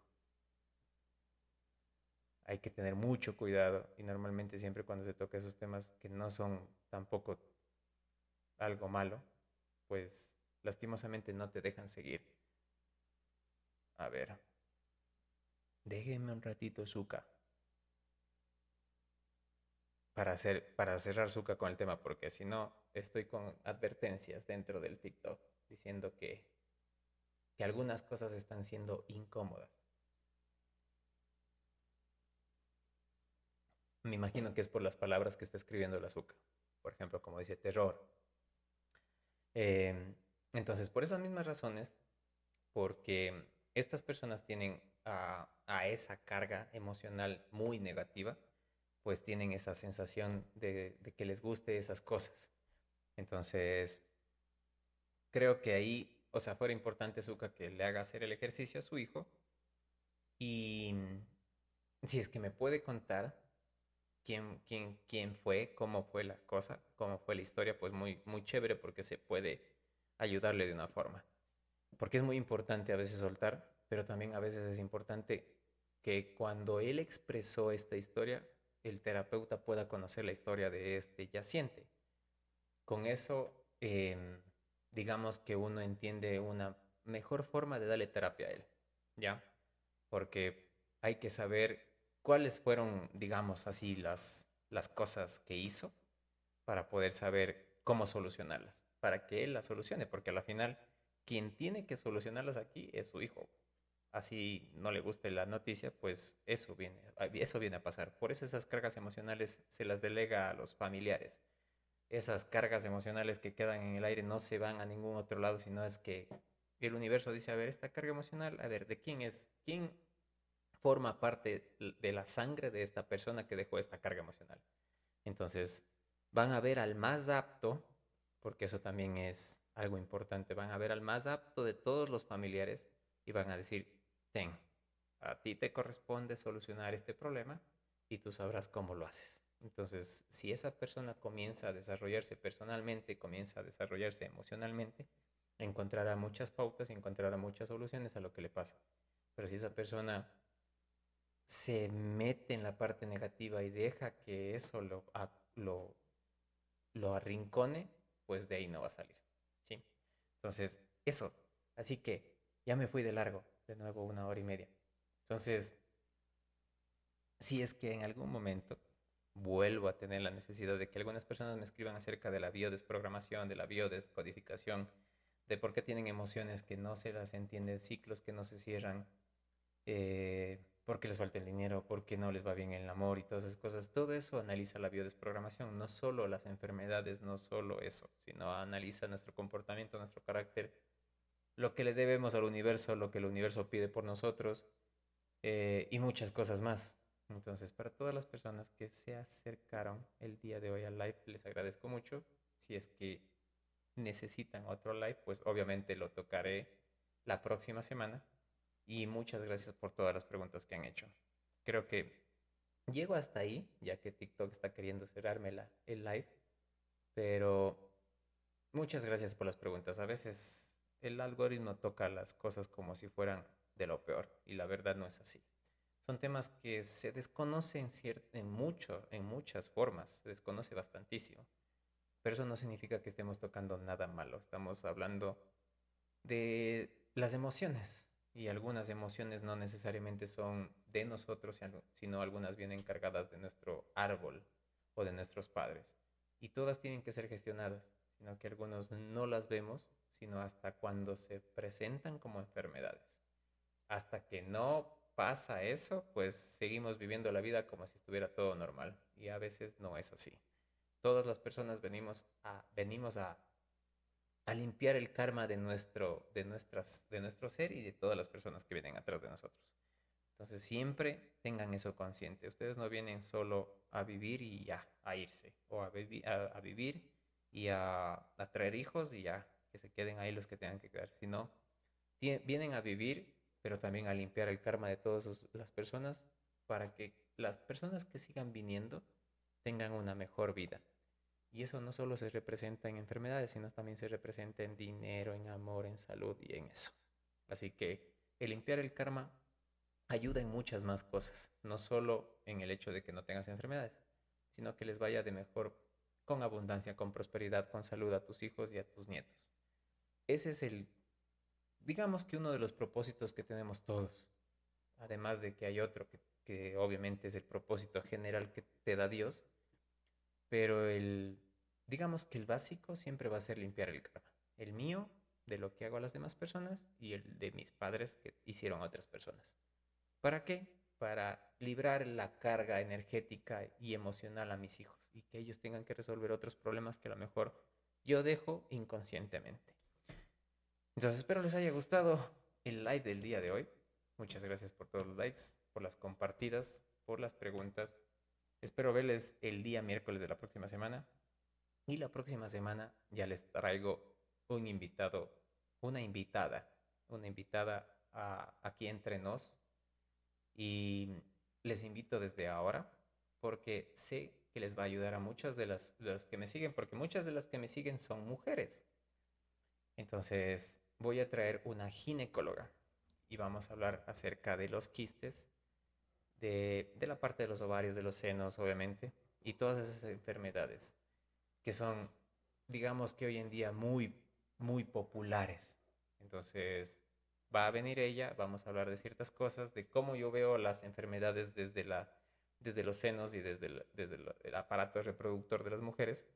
Hay que tener mucho cuidado y normalmente siempre cuando se toca esos temas que no son tampoco algo malo, pues lastimosamente no te dejan seguir. A ver, déjenme un ratito, Zuka, para cerrar Zuka con el tema, porque si no, estoy con advertencias dentro del TikTok diciendo que algunas cosas están siendo incómodas. Me imagino que es por las palabras que está escribiendo el azúcar. Por ejemplo, como dice terror. Eh, entonces, por esas mismas razones, porque estas personas tienen a esa carga emocional muy negativa, pues tienen esa sensación de que les guste esas cosas. Entonces, creo que ahí, o sea, fuera importante, Zuka, que le haga hacer el ejercicio a su hijo y si es que me puede contar quién fue, cómo fue la cosa, cómo fue la historia, pues muy, muy chévere porque se puede ayudarle de una forma. Porque es muy importante a veces soltar, pero también a veces es importante que cuando él expresó esta historia, el terapeuta pueda conocer la historia de este yaciente. Con eso, digamos que uno entiende una mejor forma de darle terapia a él, ¿ya? Porque hay que saber cuáles fueron, digamos así, las cosas que hizo para poder saber cómo solucionarlas, para que él las solucione, porque a la final quien tiene que solucionarlas aquí es su hijo. Así no le guste la noticia, pues eso viene a pasar. Por eso esas cargas emocionales se las delega a los familiares. Esas cargas emocionales que quedan en el aire no se van a ningún otro lado, sino es que el universo dice, a ver, esta carga emocional, a ver, ¿de quién es? ¿Quién forma parte de la sangre de esta persona que dejó esta carga emocional? Entonces, van a ver al más apto, porque eso también es algo importante, van a ver al más apto de todos los familiares y van a decir, ten, a ti te corresponde solucionar este problema y tú sabrás cómo lo haces. Entonces, si esa persona comienza a desarrollarse personalmente, comienza a desarrollarse emocionalmente, encontrará muchas pautas y encontrará muchas soluciones a lo que le pasa. Pero si esa persona se mete en la parte negativa y deja que eso lo arrincone, pues de ahí no va a salir. ¿Sí? Entonces, eso. Así que ya me fui de largo, de nuevo 1 hora y media. Entonces, si es que en algún momento vuelvo a tener la necesidad de que algunas personas me escriban acerca de la biodesprogramación, de la biodescodificación, de por qué tienen emociones que no se las entienden, ciclos que no se cierran, por qué les falta el dinero, por qué no les va bien el amor y todas esas cosas. Todo eso analiza la biodesprogramación, no solo las enfermedades, no solo eso, sino analiza nuestro comportamiento, nuestro carácter, lo que le debemos al universo, lo que el universo pide por nosotros y muchas cosas más. Entonces, para todas las personas que se acercaron el día de hoy al live, les agradezco mucho. Si es que necesitan otro live, pues obviamente lo tocaré la próxima semana. Y muchas gracias por todas las preguntas que han hecho. Creo que llego hasta ahí, ya que TikTok está queriendo cerrarme el live, pero muchas gracias por las preguntas. A veces el algoritmo toca las cosas como si fueran de lo peor y la verdad no es así. Son temas que se desconocen en muchas formas, se desconoce bastantísimo, pero eso no significa que estemos tocando nada malo. Estamos hablando de las emociones. y algunas emociones no necesariamente son de nosotros, sino algunas vienen cargadas de nuestro árbol o de nuestros padres. Y todas tienen que ser gestionadas, sino que algunos no las vemos, sino hasta cuando se presentan como enfermedades. Hasta que no pasa eso, pues seguimos viviendo la vida como si estuviera todo normal. Y a veces no es así. Todas las personas venimos a limpiar el karma de nuestro ser y de todas las personas que vienen atrás de nosotros. Entonces siempre tengan eso consciente. Ustedes no vienen solo a vivir y ya, a irse, o a vivir y a traer hijos y ya, que se queden ahí los que tengan que quedar, sino vienen a vivir, pero también a limpiar el karma de todas las personas para que las personas que sigan viniendo tengan una mejor vida. Y eso no solo se representa en enfermedades, sino también se representa en dinero, en amor, en salud y en eso. Así que el limpiar el karma ayuda en muchas más cosas, no solo en el hecho de que no tengas enfermedades, sino que les vaya de mejor, con abundancia, con prosperidad, con salud a tus hijos y a tus nietos. Ese es digamos que uno de los propósitos que tenemos todos, además de que hay otro que obviamente es el propósito general que te da Dios, pero digamos que el básico siempre va a ser limpiar el karma. El mío, de lo que hago a las demás personas, y el de mis padres que hicieron a otras personas. ¿Para qué? Para librar la carga energética y emocional a mis hijos y que ellos tengan que resolver otros problemas que a lo mejor yo dejo inconscientemente. Entonces espero les haya gustado el live del día de hoy. Muchas gracias por todos los likes, por las compartidas, por las preguntas. Espero verles el día miércoles de la próxima semana. Y la próxima semana ya les traigo un invitado, una invitada, una invitada aquí entre nos. Y les invito desde ahora porque sé que les va a ayudar a muchos de los que me siguen, porque muchas de las que me siguen son mujeres. Entonces voy a traer una ginecóloga y vamos a hablar acerca de los quistes, de la parte de los ovarios, de los senos, obviamente, y todas esas enfermedades que son, digamos que hoy en día muy populares. Entonces, va a venir ella, vamos a hablar de ciertas cosas, de cómo yo veo las enfermedades desde los senos y el aparato reproductor de las mujeres,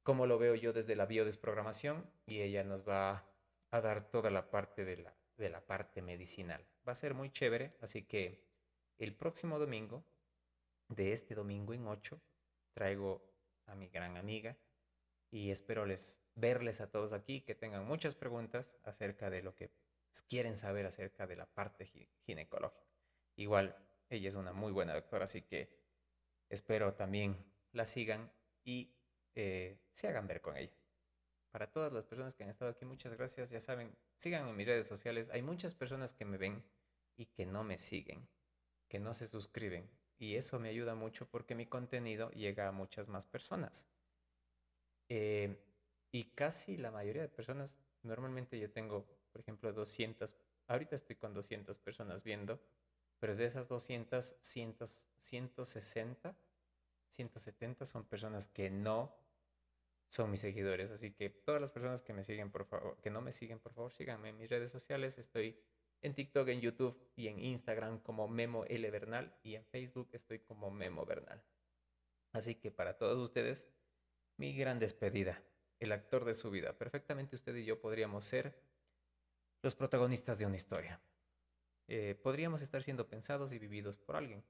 cómo lo veo yo desde la biodesprogramación y ella nos va a dar toda la parte de la parte medicinal. Va a ser muy chévere, así que el próximo domingo, de este domingo en 8 traigo a mi gran amiga y espero verles a todos aquí, que tengan muchas preguntas acerca de lo que quieren saber acerca de la parte ginecológica. Igual, ella es una muy buena doctora, así que espero también la sigan y se hagan ver con ella. Para todas las personas que han estado aquí, muchas gracias. Ya saben, sigan en mis redes sociales. Hay muchas personas que me ven y que no me siguen, que no se suscriben. Y eso me ayuda mucho porque mi contenido llega a muchas más personas. Eh, y casi la mayoría de personas, normalmente yo tengo, por ejemplo, 200, ahorita estoy con 200 personas viendo, pero de esas 200, 160, 170 son personas que no son mis seguidores. Así que todas las personas que me siguen, por favor, que no me siguen, por favor, síganme en mis redes sociales. Estoy en TikTok, en YouTube y en Instagram como Memo L. Bernal y en Facebook estoy como Memo Bernal. Así que para todos ustedes, mi gran despedida, el actor de su vida. Perfectamente usted y yo podríamos ser los protagonistas de una historia. Podríamos estar siendo pensados y vividos por alguien.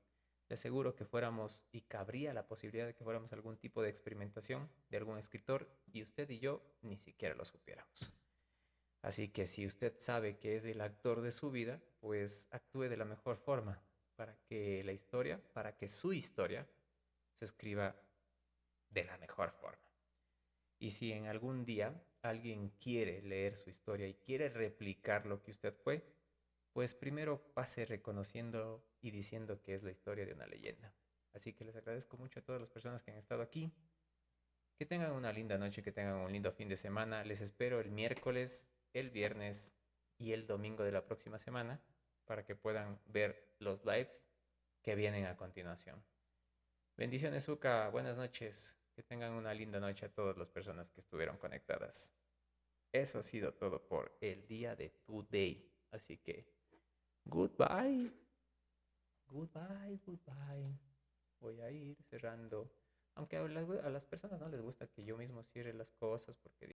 Le aseguro que fuéramos, y cabría la posibilidad de que fuéramos algún tipo de experimentación de algún escritor y usted y yo ni siquiera lo supiéramos. Así que si usted sabe que es el actor de su vida, pues actúe de la mejor forma para que su historia se escriba de la mejor forma. Y si en algún día alguien quiere leer su historia y quiere replicar lo que usted fue, pues primero pase reconociendo y diciendo que es la historia de una leyenda. Así que les agradezco mucho a todas las personas que han estado aquí. Que tengan una linda noche, que tengan un lindo fin de semana. Les espero el miércoles, el viernes y el domingo de la próxima semana para que puedan ver los lives que vienen a continuación. Bendiciones, Zuka. Buenas noches. Que tengan una linda noche a todas las personas que estuvieron conectadas. Eso ha sido todo por el día de Today. Así que Goodbye. Goodbye, goodbye. Voy a ir cerrando. Aunque a las personas no les gusta que yo mismo cierre las cosas porque